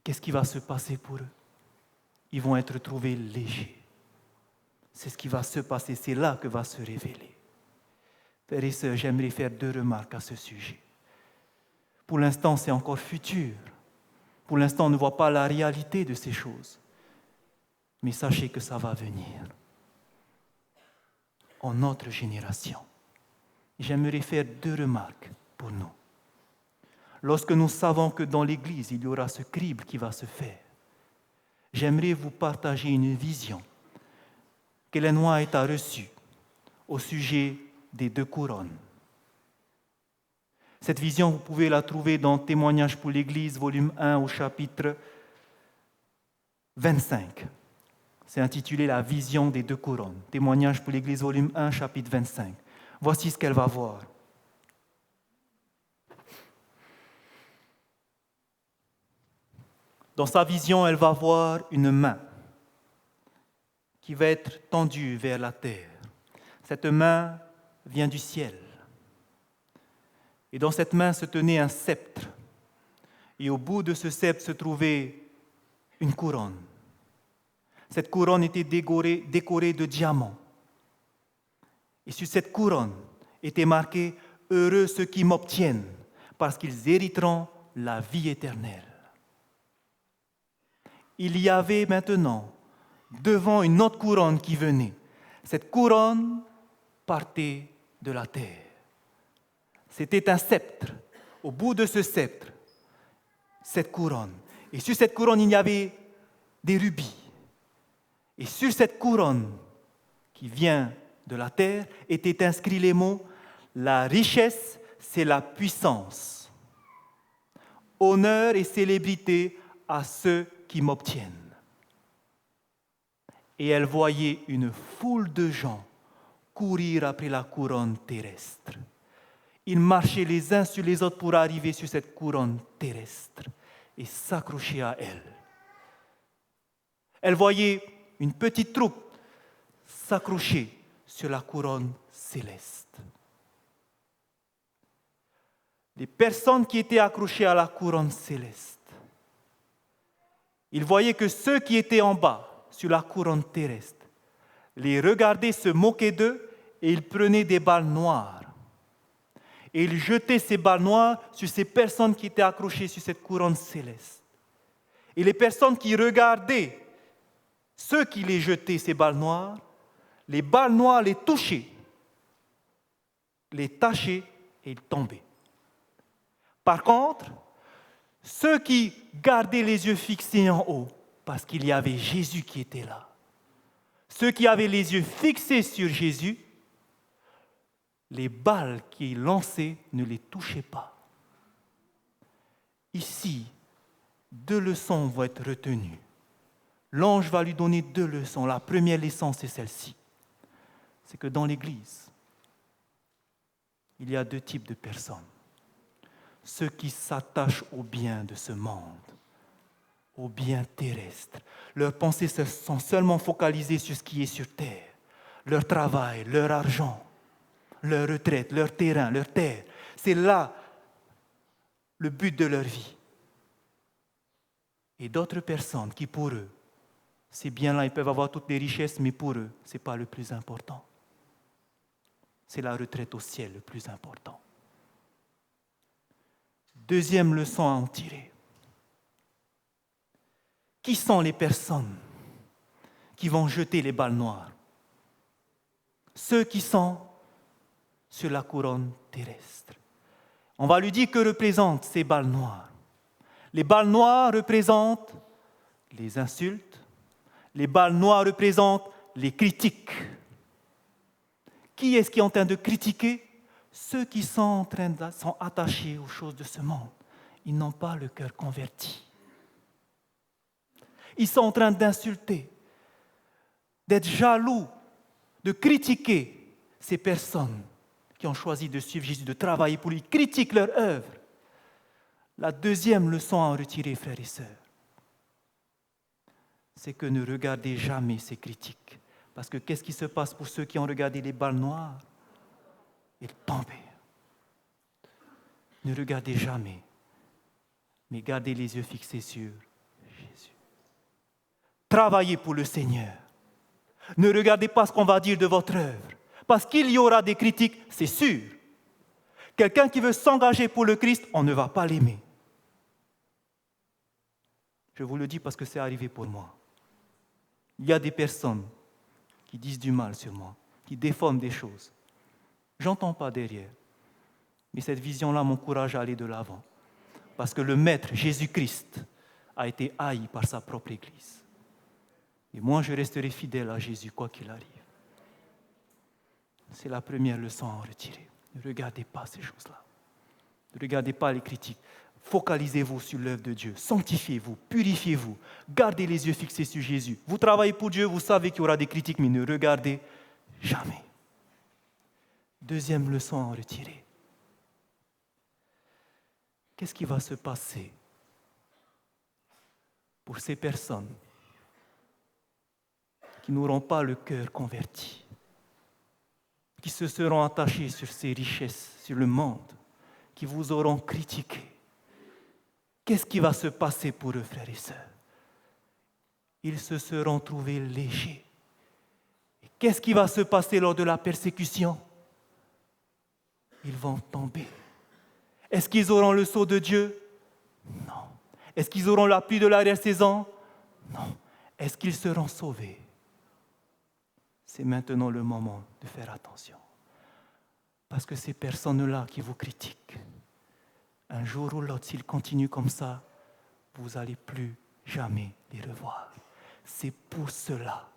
qu'est-ce qui va se passer pour eux? Ils vont être trouvés légers. C'est ce qui va se passer, c'est là que va se révéler. Frères et sœurs, j'aimerais faire 2 remarques à ce sujet. Pour l'instant, c'est encore futur. Pour l'instant, on ne voit pas la réalité de ces choses. Mais sachez que ça va venir. En notre génération. J'aimerais faire 2 remarques pour nous. Lorsque nous savons que dans l'Église, il y aura ce crible qui va se faire, j'aimerais vous partager une vision qu'Ellen White a reçue au sujet des 2 couronnes. Cette vision, vous pouvez la trouver dans Témoignage pour l'Église, volume 1, au chapitre 25. C'est intitulé « La vision des 2 couronnes ». Témoignage pour l'Église, volume 1, chapitre 25. Voici ce qu'elle va voir. Dans sa vision, elle va voir une main qui va être tendue vers la terre. Cette main vient du ciel. Et dans cette main se tenait un sceptre. Et au bout de ce sceptre se trouvait une couronne. Cette couronne était décorée de diamants. Et sur cette couronne était marqué « Heureux ceux qui m'obtiennent, parce qu'ils hériteront la vie éternelle ». Il y avait maintenant devant une autre couronne qui venait. Cette couronne partait de la terre. C'était un sceptre. Au bout de ce sceptre cette couronne. Et sur cette couronne, il y avait des rubis. Et sur cette couronne qui vient de la terre étaient inscrits les mots « La richesse, c'est la puissance. Honneur et célébrité à ceux qui m'obtiennent. » Et elle voyait une foule de gens courir après la couronne terrestre. Ils marchaient les uns sur les autres pour arriver sur cette couronne terrestre et s'accrocher à elle. Elle voyait une petite troupe s'accrocher sur la couronne céleste. Les personnes qui étaient accrochées à la couronne céleste, ils voyaient que ceux qui étaient en bas, sur la couronne terrestre, les regardaient se moquer d'eux et ils prenaient des balles noires. Et ils jetaient ces balles noires sur ces personnes qui étaient accrochées sur cette couronne céleste. Et les personnes qui regardaient ceux qui les jetaient, ces balles noires les touchaient, les tachaient et ils tombaient. Par contre, ceux qui gardaient les yeux fixés en haut, parce qu'il y avait Jésus qui était là, ceux qui avaient les yeux fixés sur Jésus, les balles qu'ils lançaient ne les touchaient pas. Ici, 2 leçons vont être retenues. L'ange va lui donner 2 leçons. La première leçon, c'est celle-ci. C'est que dans l'Église, il y a 2 types de personnes. Ceux qui s'attachent au bien de ce monde, au bien terrestre. Leurs pensées sont seulement focalisées sur ce qui est sur terre. Leur travail, leur argent, leur retraite, leur terrain, leur terre. C'est là le but de leur vie. Et d'autres personnes qui, pour eux, ces biens-là, ils peuvent avoir toutes les richesses, mais pour eux, ce n'est pas le plus important. C'est la retraite au ciel le plus important. Deuxième leçon à en tirer. Qui sont les personnes qui vont jeter les balles noires? Ceux qui sont sur la couronne terrestre. On va lui dire que représentent ces balles noires. Les balles noires représentent les insultes. Les balles noires représentent les critiques. Qui est-ce qui est en train de critiquer? Ceux qui sont attachés aux choses de ce monde. Ils n'ont pas le cœur converti. Ils sont en train d'insulter, d'être jaloux, de critiquer ces personnes qui ont choisi de suivre Jésus, de travailler pour lui. Ils critiquent leur œuvre. La deuxième leçon à en retirer, frères et sœurs, c'est que ne regardez jamais ces critiques. Parce que qu'est-ce qui se passe pour ceux qui ont regardé les balles noires? Ils tombent. Ne regardez jamais, mais gardez les yeux fixés sur Jésus. Travaillez pour le Seigneur. Ne regardez pas ce qu'on va dire de votre œuvre. Parce qu'il y aura des critiques, c'est sûr. Quelqu'un qui veut s'engager pour le Christ, on ne va pas l'aimer. Je vous le dis parce que c'est arrivé pour moi. Il y a des personnes qui disent du mal sur moi, qui déforment des choses. Je n'entends pas derrière. Mais cette vision-là m'encourage à aller de l'avant. Parce que le Maître, Jésus-Christ, a été haï par sa propre Église. Et moi, je resterai fidèle à Jésus, quoi qu'il arrive. C'est la première leçon à en retirer. Ne regardez pas ces choses-là. Ne regardez pas les critiques. Focalisez-vous sur l'œuvre de Dieu. Sanctifiez-vous, purifiez-vous. Gardez les yeux fixés sur Jésus. Vous travaillez pour Dieu, vous savez qu'il y aura des critiques, mais ne regardez jamais. Deuxième leçon à en retirer. Qu'est-ce qui va se passer pour ces personnes qui n'auront pas le cœur converti, qui se seront attachées sur ces richesses, sur le monde, qui vous auront critiqué? Qu'est-ce qui va se passer pour eux, frères et sœurs? Ils se seront trouvés légers. Et qu'est-ce qui va se passer lors de la persécution? Ils vont tomber. Est-ce qu'ils auront le sceau de Dieu? Non. Est-ce qu'ils auront la pluie de l'arrière-saison? Non. Est-ce qu'ils seront sauvés? C'est maintenant le moment de faire attention. Parce que ces personnes-là qui vous critiquent, un jour ou l'autre, s'ils continuent comme ça, vous n'allez plus jamais les revoir. C'est pour cela.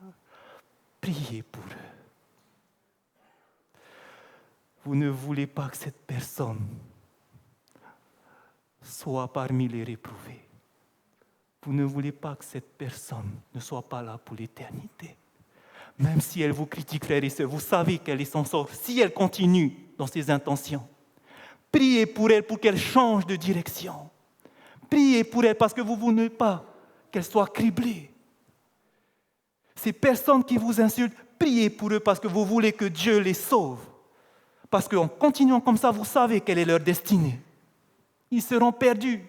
Priez pour eux. Vous ne voulez pas que cette personne soit parmi les réprouvés. Vous ne voulez pas que cette personne ne soit pas là pour l'éternité. Même si elle vous critique, frères et sœurs, vous savez qu'elle est sans sort. Si elle continue dans ses intentions, priez pour elle pour qu'elle change de direction. Priez pour elle parce que vous ne voulez pas qu'elle soit criblée. Ces personnes qui vous insultent, priez pour eux parce que vous voulez que Dieu les sauve. Parce qu'en continuant comme ça, vous savez quelle est leur destinée. Ils seront perdus.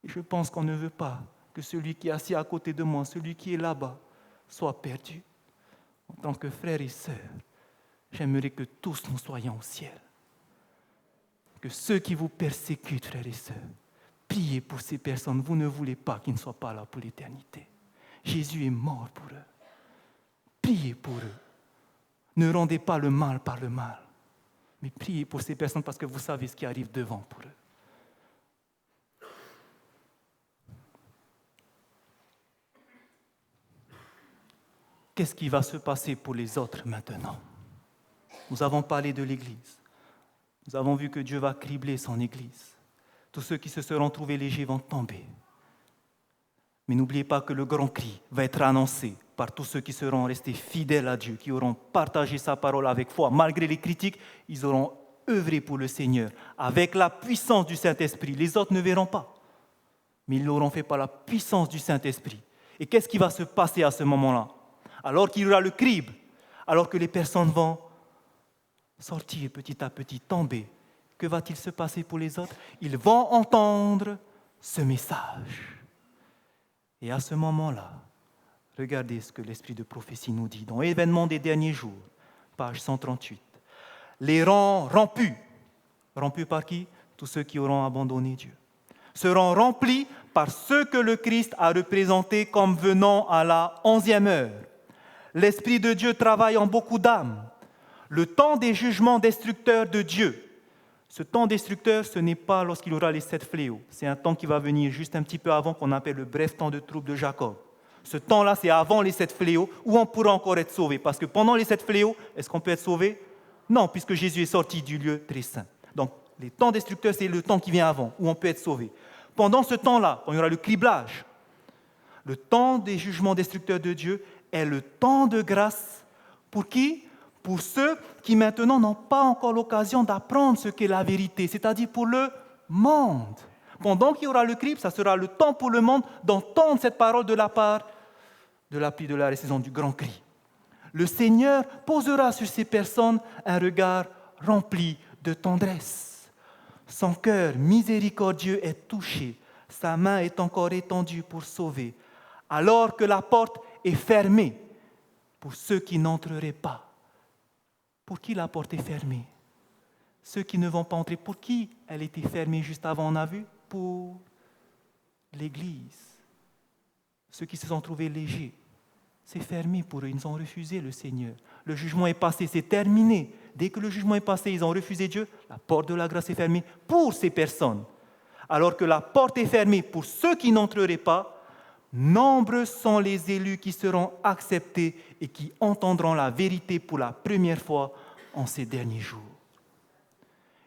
Et je pense qu'on ne veut pas que celui qui est assis à côté de moi, celui qui est là-bas, soit perdu. En tant que frères et sœurs, j'aimerais que tous nous soyons au ciel. Que ceux qui vous persécutent, frères et sœurs, priez pour ces personnes. Vous ne voulez pas qu'ils ne soient pas là pour l'éternité. Jésus est mort pour eux. Priez pour eux. Ne rendez pas le mal par le mal. Mais priez pour ces personnes parce que vous savez ce qui arrive devant pour eux. Qu'est-ce qui va se passer pour les autres maintenant? Nous avons parlé de l'Église. Nous avons vu que Dieu va cribler son Église. Tous ceux qui se seront trouvés légers vont tomber. Mais n'oubliez pas que le grand cri va être annoncé par tous ceux qui seront restés fidèles à Dieu, qui auront partagé sa parole avec foi. Malgré les critiques, ils auront œuvré pour le Seigneur avec la puissance du Saint-Esprit. Les autres ne verront pas, mais ils l'auront fait par la puissance du Saint-Esprit. Et qu'est-ce qui va se passer à ce moment-là? Alors qu'il y aura le crible, alors que les personnes vont sortir petit à petit, tomber, que va-t-il se passer pour les autres? Ils vont entendre ce message. Et à ce moment-là, regardez ce que l'esprit de prophétie nous dit. Dans Événements des derniers jours, page 138. Les rangs rompus. Rompus par qui? Tous ceux qui auront abandonné Dieu. Seront remplis par ceux que le Christ a représentés comme venant à la 11e heure. L'Esprit de Dieu travaille en beaucoup d'âmes. Le temps des jugements destructeurs de Dieu. Ce temps destructeur, ce n'est pas lorsqu'il y aura les 7 fléaux. C'est un temps qui va venir juste un petit peu avant, qu'on appelle le bref temps de trouble de Jacob. Ce temps-là, c'est avant les 7 fléaux, où on pourra encore être sauvé. Parce que pendant les 7 fléaux, est-ce qu'on peut être sauvé? Non, puisque Jésus est sorti du lieu très saint. Donc, les temps destructeurs, c'est le temps qui vient avant, où on peut être sauvé. Pendant ce temps-là, quand il y aura le criblage, le temps des jugements destructeurs de Dieu est le temps de grâce. Pour qui? Pour ceux qui maintenant n'ont pas encore l'occasion d'apprendre ce qu'est la vérité, c'est-à-dire pour le monde. Pendant qu'il y aura le crible, ça sera le temps pour le monde d'entendre cette parole de la part de la pluie de la saison du grand cri. Le Seigneur posera sur ces personnes un regard rempli de tendresse. Son cœur miséricordieux est touché, sa main est encore étendue pour sauver, alors que la porte est fermée pour ceux qui n'entreraient pas. Pour qui la porte est fermée? Ceux qui ne vont pas entrer, pour qui elle était fermée juste avant, on a vu? Pour l'Église. Ceux qui se sont trouvés légers, c'est fermé pour eux, ils ont refusé le Seigneur. Le jugement est passé, c'est terminé. Dès que le jugement est passé, ils ont refusé Dieu, la porte de la grâce est fermée pour ces personnes. Alors que la porte est fermée pour ceux qui n'entreraient pas, nombreux sont les élus qui seront acceptés et qui entendront la vérité pour la première fois en ces derniers jours.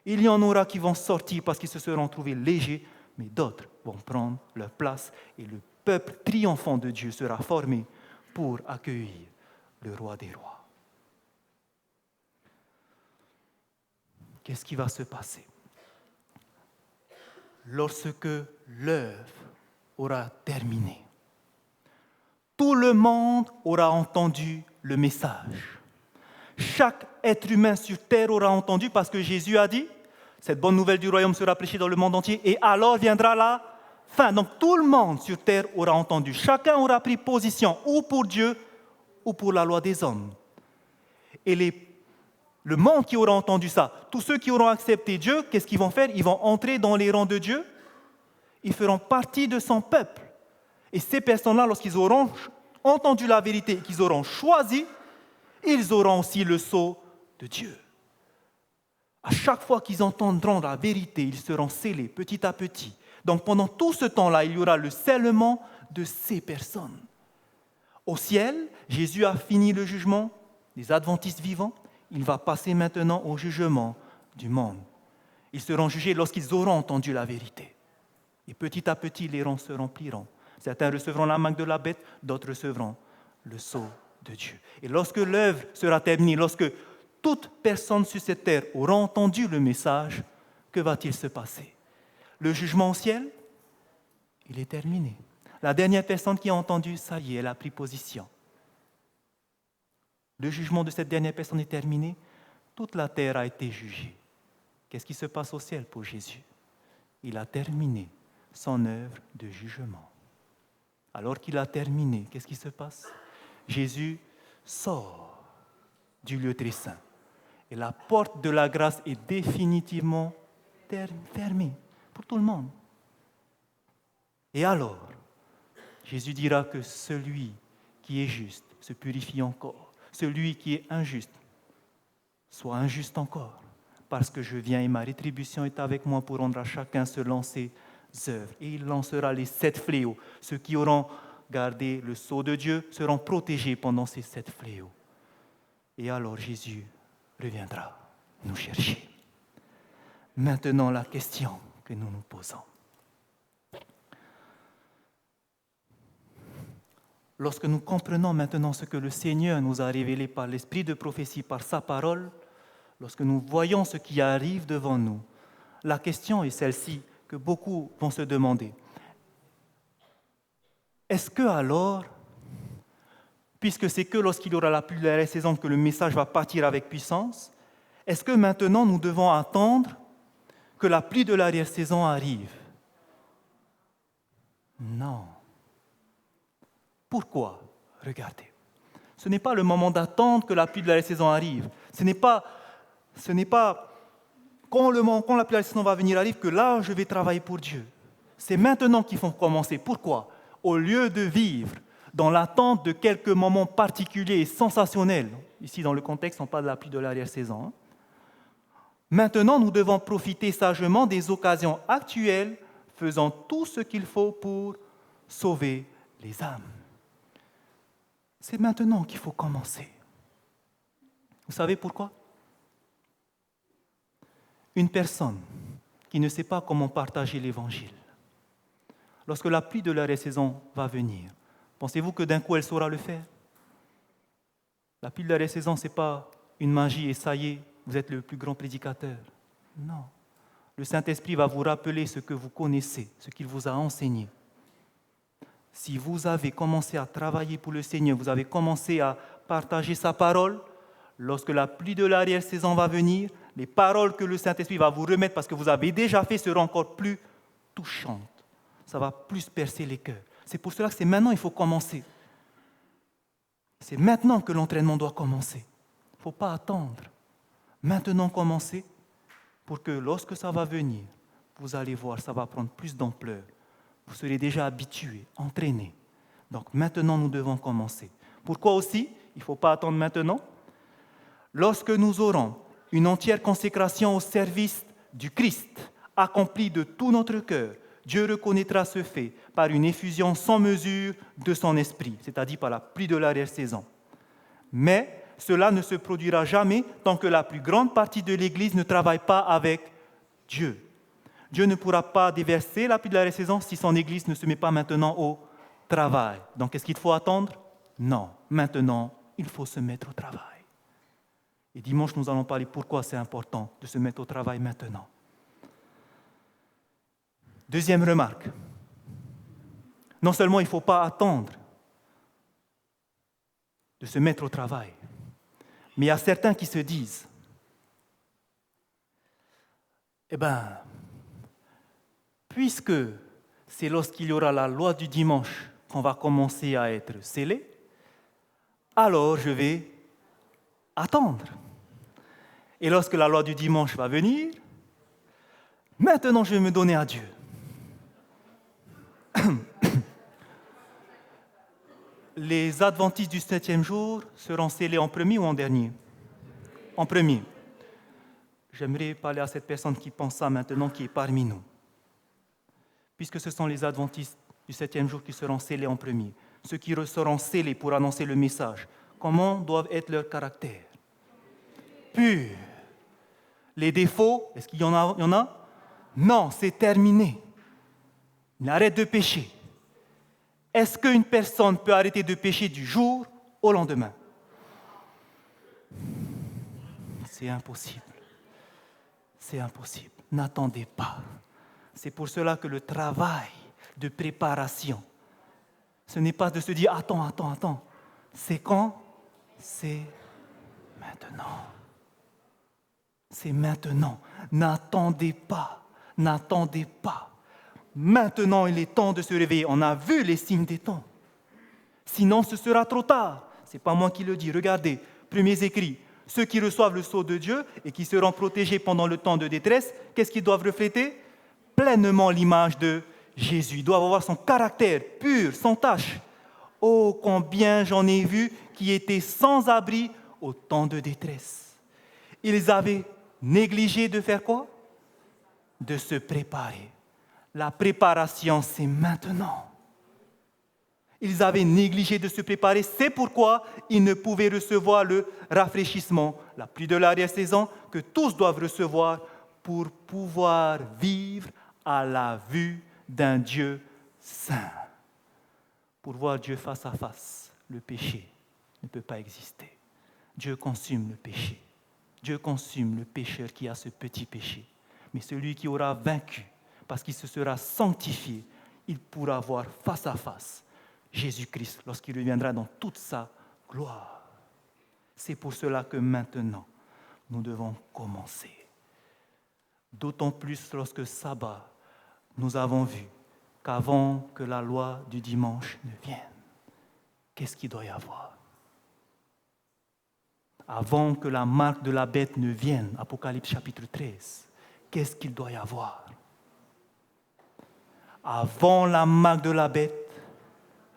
Il y en aura qui vont sortir parce qu'ils se seront trouvés légers, mais d'autres vont prendre leur place et le peuple triomphant de Dieu sera formé pour accueillir le roi des rois. Qu'est-ce qui va se passer? Lorsque l'œuvre aura terminé, tout le monde aura entendu le message. Chaque être humain sur terre aura entendu parce que Jésus a dit « Cette bonne nouvelle du royaume sera prêchée dans le monde entier et alors viendra la fin. » Donc tout le monde sur terre aura entendu. Chacun aura pris position ou pour Dieu ou pour la loi des hommes. Et le monde qui aura entendu ça, tous ceux qui auront accepté Dieu, qu'est-ce qu'ils vont faire? Ils vont entrer dans les rangs de Dieu. Ils feront partie de son peuple. Et ces personnes-là, lorsqu'ils auront entendu la vérité et qu'ils auront choisi, ils auront aussi le sceau de Dieu. À chaque fois qu'ils entendront la vérité, ils seront scellés petit à petit. Donc pendant tout ce temps-là, il y aura le scellement de ces personnes. Au ciel, Jésus a fini le jugement des adventistes vivants. Il va passer maintenant au jugement du monde. Ils seront jugés lorsqu'ils auront entendu la vérité. Et petit à petit, les rangs se rempliront. Certains recevront la marque de la bête, d'autres recevront le sceau de Dieu. Et lorsque l'œuvre sera terminée, lorsque toute personne sur cette terre aura entendu le message, que va-t-il se passer? Le jugement au ciel, il est terminé. La dernière personne qui a entendu, ça y est, elle a pris position. Le jugement de cette dernière personne est terminé. Toute la terre a été jugée. Qu'est-ce qui se passe au ciel pour Jésus? Il a terminé son œuvre de jugement. Alors qu'il a terminé, qu'est-ce qui se passe? Jésus sort du lieu très saint. Et la porte de la grâce est définitivement fermée pour tout le monde. Et alors, Jésus dira que celui qui est juste se purifie encore. Celui qui est injuste soit injuste encore. Parce que je viens et ma rétribution est avec moi pour rendre à chacun selon ses œuvres. Et il lancera les 7 fléaux. Ceux qui auront gardé le sceau de Dieu seront protégés pendant ces 7 fléaux. Et alors Jésus reviendra nous chercher. Maintenant, la question que nous nous posons. Lorsque nous comprenons maintenant ce que le Seigneur nous a révélé par l'esprit de prophétie, par sa parole, lorsque nous voyons ce qui arrive devant nous, la question est celle-ci que beaucoup vont se demander. Est-ce que alors, puisque c'est que lorsqu'il y aura la pluie de la saison que le message va partir avec puissance, est-ce que maintenant nous devons attendre que la pluie de l'arrière-saison arrive? Non. Pourquoi? Regardez. Ce n'est pas le moment d'attendre que la pluie de l'arrière-saison arrive. Ce n'est pas quand la pluie de l'arrière-saison va venir arrive que là, je vais travailler pour Dieu. C'est maintenant qu'il faut commencer. Pourquoi? Au lieu de vivre dans l'attente de quelques moments particuliers et sensationnels, ici dans le contexte, on parle de la pluie de l'arrière-saison, maintenant, nous devons profiter sagement des occasions actuelles, faisant tout ce qu'il faut pour sauver les âmes. C'est maintenant qu'il faut commencer. Vous savez pourquoi? Une personne qui ne sait pas comment partager l'Évangile, lorsque la pluie de l'arrière-saison va venir, pensez-vous que d'un coup elle saura le faire? La pluie de l'arrière-saison, ce n'est pas une magie et ça y est, vous êtes le plus grand prédicateur. Non. Le Saint-Esprit va vous rappeler ce que vous connaissez, ce qu'il vous a enseigné. Si vous avez commencé à travailler pour le Seigneur, vous avez commencé à partager sa parole, lorsque la pluie de l'arrière-saison va venir, les paroles que le Saint-Esprit va vous remettre parce que vous avez déjà fait seront encore plus touchantes. Ça va plus percer les cœurs. C'est pour cela que c'est maintenant qu'il faut commencer. C'est maintenant que l'entraînement doit commencer. Il ne faut pas attendre. Maintenant commencer pour que lorsque ça va venir, vous allez voir, ça va prendre plus d'ampleur. Vous serez déjà habitué, entraîné. Donc maintenant, nous devons commencer. Pourquoi aussi? Il ne faut pas attendre maintenant. Lorsque nous aurons une entière consécration au service du Christ, accomplie de tout notre cœur, Dieu reconnaîtra ce fait par une effusion sans mesure de son esprit, c'est-à-dire par la pluie de l'arrière-saison. Mais cela ne se produira jamais tant que la plus grande partie de l'Église ne travaille pas avec Dieu. Dieu ne pourra pas déverser la pluie de l'arrière-saison si son Église ne se met pas maintenant au travail. Donc, est-ce qu'il faut attendre? Non. Maintenant, il faut se mettre au travail. Et dimanche, nous allons parler pourquoi c'est important de se mettre au travail maintenant. Deuxième remarque. Non seulement il ne faut pas attendre de se mettre au travail, mais il y a certains qui se disent, puisque c'est lorsqu'il y aura la loi du dimanche qu'on va commencer à être scellé, alors je vais attendre. Et lorsque la loi du dimanche va venir, maintenant je vais me donner à Dieu. Les adventistes du 7e jour seront scellés en premier ou en dernier? En premier. J'aimerais parler à cette personne qui pense ça maintenant, qui est parmi nous. Puisque ce sont les adventistes du 7e jour qui seront scellés en premier, ceux qui seront scellés pour annoncer le message, comment doivent être leurs caractères? Purs. Les défauts, est-ce qu'il y en a? Non, c'est terminé. Il arrête de pécher. Est-ce qu'une personne peut arrêter de pécher du jour au lendemain? C'est impossible. C'est impossible. N'attendez pas. C'est pour cela que le travail de préparation, ce n'est pas de se dire « attends ». C'est quand? C'est maintenant. C'est maintenant. N'attendez pas. Maintenant, il est temps de se réveiller. On a vu les signes des temps. Sinon, ce sera trop tard. Ce n'est pas moi qui le dis. Regardez, premiers écrits. Ceux qui reçoivent le sceau de Dieu et qui seront protégés pendant le temps de détresse, qu'est-ce qu'ils doivent refléter? Pleinement l'image de Jésus. Ils doivent avoir son caractère pur, sans tache. Oh, combien j'en ai vu qui étaient sans abri au temps de détresse. Ils avaient négligé de faire quoi? De se préparer. La préparation, c'est maintenant. Ils avaient négligé de se préparer, c'est pourquoi ils ne pouvaient recevoir le rafraîchissement, la pluie de l'arrière-saison, que tous doivent recevoir pour pouvoir vivre à la vue d'un Dieu saint. Pour voir Dieu face à face, le péché ne peut pas exister. Dieu consume le péché. Dieu consume le pécheur qui a ce petit péché. Mais celui qui aura vaincu, parce qu'il se sera sanctifié, il pourra voir face à face Jésus-Christ lorsqu'il reviendra dans toute sa gloire. C'est pour cela que maintenant, nous devons commencer. D'autant plus lorsque sabbat, nous avons vu qu'avant que la loi du dimanche ne vienne, qu'est-ce qu'il doit y avoir? Avant que la marque de la bête ne vienne, Apocalypse chapitre 13, qu'est-ce qu'il doit y avoir? Avant la marque de la bête,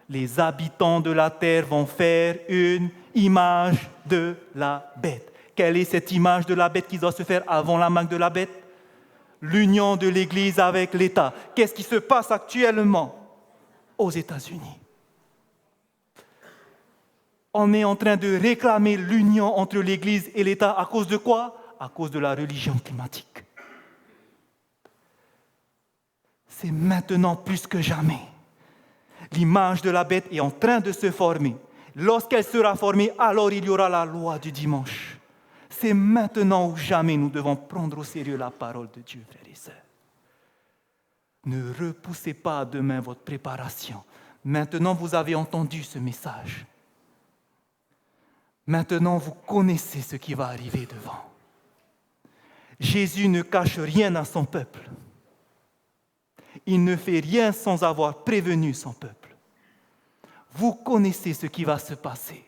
les habitants de la terre vont faire une image de la bête. Quelle est cette image de la bête qui doit se faire avant la marque de la bête? L'union de l'Église avec l'État. Qu'est-ce qui se passe actuellement aux États-Unis? On est en train de réclamer l'union entre l'Église et l'État à cause de quoi? À cause de la religion climatique. C'est maintenant plus que jamais. L'image de la bête est en train de se former. Lorsqu'elle sera formée, alors il y aura la loi du dimanche. C'est maintenant ou jamais nous devons prendre au sérieux la parole de Dieu, frères et sœurs. Ne repoussez pas à demain votre préparation. Maintenant, vous avez entendu ce message. Maintenant, vous connaissez ce qui va arriver devant. Jésus ne cache rien à son peuple. Il ne fait rien sans avoir prévenu son peuple. Vous connaissez ce qui va se passer.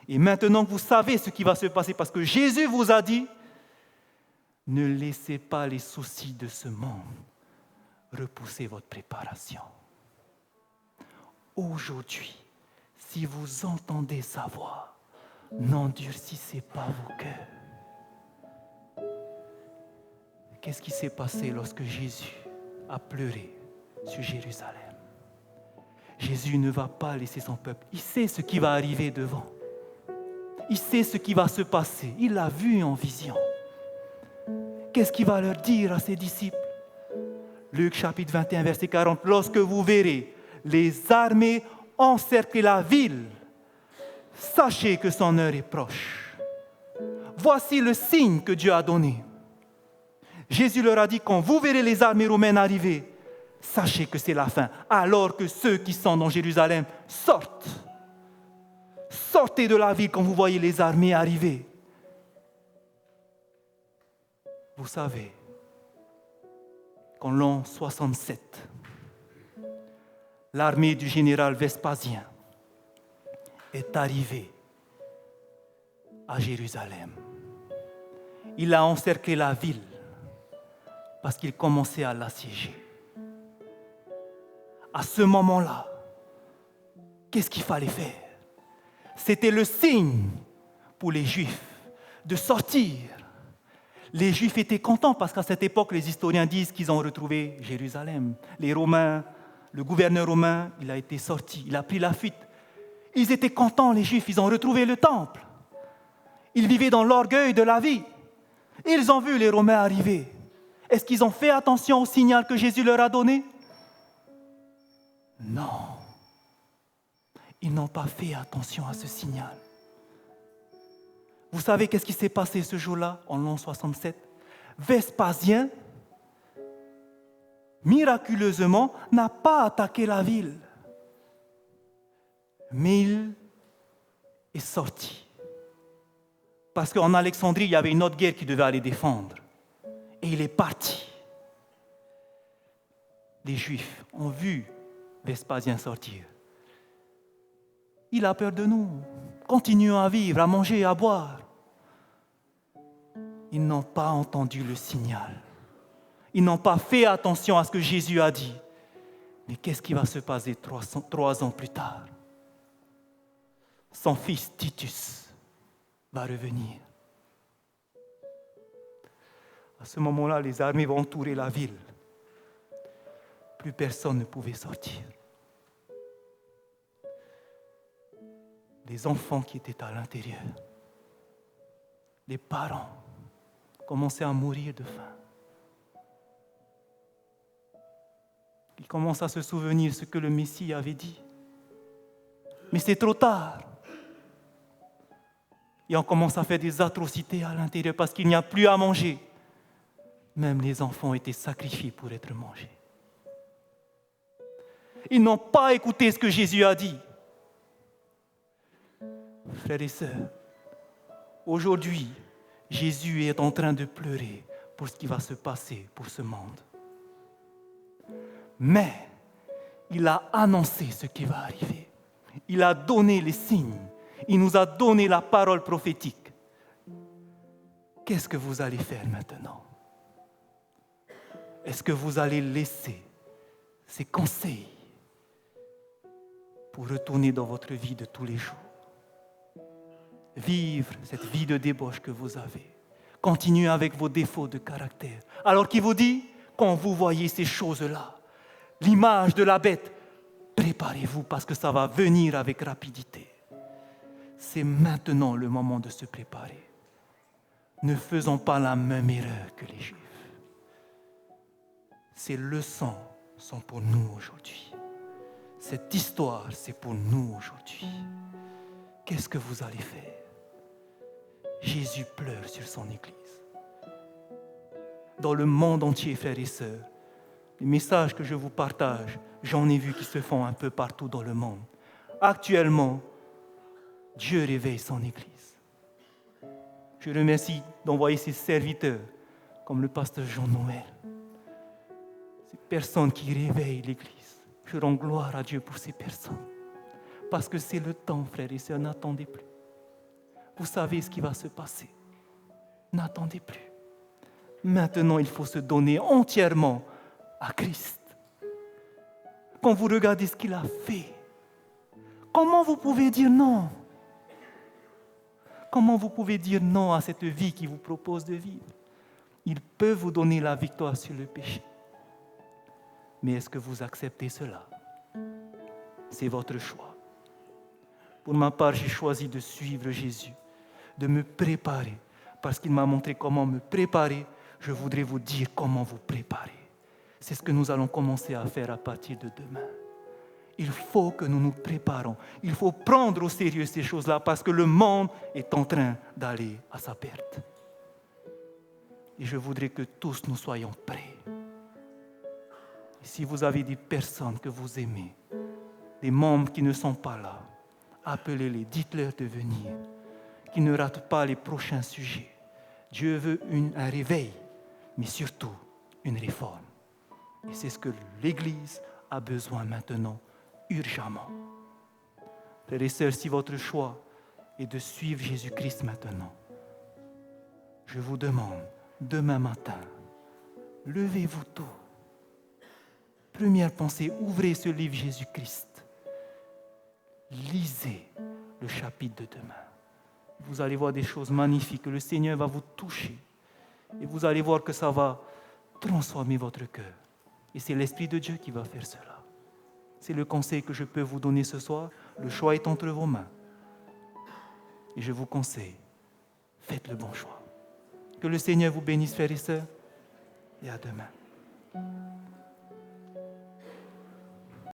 Et maintenant que vous savez ce qui va se passer, parce que Jésus vous a dit, ne laissez pas les soucis de ce monde repousser votre préparation. Aujourd'hui, si vous entendez sa voix, n'endurcissez pas vos cœurs. Qu'est-ce qui s'est passé lorsque Jésus a pleuré sur Jérusalem? Jésus ne va pas laisser son peuple. Il sait ce qui va arriver devant. Il sait ce qui va se passer. Il l'a vu en vision. Qu'est-ce qu'il va leur dire à ses disciples? Luc chapitre 21, verset 40. Lorsque vous verrez les armées encercler la ville, sachez que son heure est proche. Voici le signe que Dieu a donné. Jésus leur a dit, quand vous verrez les armées romaines arriver, sachez que c'est la fin. Alors que ceux qui sont dans Jérusalem sortent. Sortez de la ville quand vous voyez les armées arriver. Vous savez qu'en l'an 67, l'armée du général Vespasien est arrivée à Jérusalem. Il a encerclé la ville parce qu'il commençait à l'assiéger. À ce moment-là, qu'est-ce qu'il fallait faire? C'était le signe pour les Juifs de sortir Les Juifs étaient contents parce qu'à cette époque, les historiens disent qu'ils ont retrouvé Jérusalem. Les Romains, le gouverneur romain, il a été sorti, il a pris la fuite. Ils étaient contents, les Juifs, ils ont retrouvé le temple. Ils vivaient dans l'orgueil de la vie. Ils ont vu les Romains arriver. Est-ce qu'ils ont fait attention au signal que Jésus leur a donné? Non. Ils n'ont pas fait attention à ce signal. Vous savez qu'est-ce qui s'est passé ce jour-là, en l'an 67? Vespasien, miraculeusement, n'a pas attaqué la ville. Mais il est sorti. Parce qu'en Alexandrie, il y avait une autre guerre qui devait aller défendre. Et il est parti. Les Juifs ont vu Vespasien sortir. Il a peur de nous. Continuons à vivre, à manger, à boire. Ils n'ont pas entendu le signal. Ils n'ont pas fait attention à ce que Jésus a dit. Mais qu'est-ce qui va se passer 3 ans plus tard? Son fils Titus va revenir. À ce moment-là, les armées vont entourer la ville. Plus personne ne pouvait sortir. Les enfants qui étaient à l'intérieur, les parents commençaient à mourir de faim. Ils commencent à se souvenir de ce que le Messie avait dit. Mais c'est trop tard. Et on commence à faire des atrocités à l'intérieur parce qu'il n'y a plus à manger. Même les enfants étaient sacrifiés pour être mangés. Ils n'ont pas écouté ce que Jésus a dit. Frères et sœurs, aujourd'hui, Jésus est en train de pleurer pour ce qui va se passer pour ce monde. Mais il a annoncé ce qui va arriver. Il a donné les signes. Il nous a donné la parole prophétique. Qu'est-ce que vous allez faire maintenant? Est-ce que vous allez laisser ces conseils pour retourner dans votre vie de tous les jours? Vivre cette vie de débauche que vous avez. Continuez avec vos défauts de caractère. Alors qu'il vous dit, quand vous voyez ces choses-là, l'image de la bête, préparez-vous parce que ça va venir avec rapidité. C'est maintenant le moment de se préparer. Ne faisons pas la même erreur que les Juifs. Ces leçons sont pour nous aujourd'hui. Cette histoire, c'est pour nous aujourd'hui. Qu'est-ce que vous allez faire? Jésus pleure sur son Église. Dans le monde entier, frères et sœurs, les messages que je vous partage, j'en ai vu qui se font un peu partout dans le monde. Actuellement, Dieu réveille son Église. Je remercie d'envoyer ses serviteurs, comme le pasteur Jean-Noël. Ces personnes qui réveillent l'Église. Je rends gloire à Dieu pour ces personnes. Parce que c'est le temps, frères et sœurs, n'attendez plus. Vous savez ce qui va se passer. N'attendez plus. Maintenant, il faut se donner entièrement à Christ. Quand vous regardez ce qu'il a fait, comment vous pouvez dire non? Comment vous pouvez dire non à cette vie qu'il vous propose de vivre? Il peut vous donner la victoire sur le péché. Mais est-ce que vous acceptez cela? C'est votre choix. Pour ma part, j'ai choisi de suivre Jésus, de me préparer. Parce qu'il m'a montré comment me préparer, je voudrais vous dire comment vous préparer. C'est ce que nous allons commencer à faire à partir de demain. Il faut que nous nous préparons. Il faut prendre au sérieux ces choses-là parce que le monde est en train d'aller à sa perte. Et je voudrais que tous nous soyons prêts. Et si vous avez des personnes que vous aimez, des membres qui ne sont pas là, appelez-les, dites-leur de venir, qu'ils ne ratent pas les prochains sujets. Dieu veut un réveil, mais surtout une réforme. Et c'est ce que l'Église a besoin maintenant, urgemment. Frères et sœurs, si votre choix est de suivre Jésus-Christ maintenant, je vous demande, demain matin, levez-vous tôt. Première pensée, ouvrez ce livre Jésus-Christ. Lisez le chapitre de demain. Vous allez voir des choses magnifiques, que le Seigneur va vous toucher. Et vous allez voir que ça va transformer votre cœur. Et c'est l'Esprit de Dieu qui va faire cela. C'est le conseil que je peux vous donner ce soir. Le choix est entre vos mains. Et je vous conseille, faites le bon choix. Que le Seigneur vous bénisse, frères et sœurs, et à demain.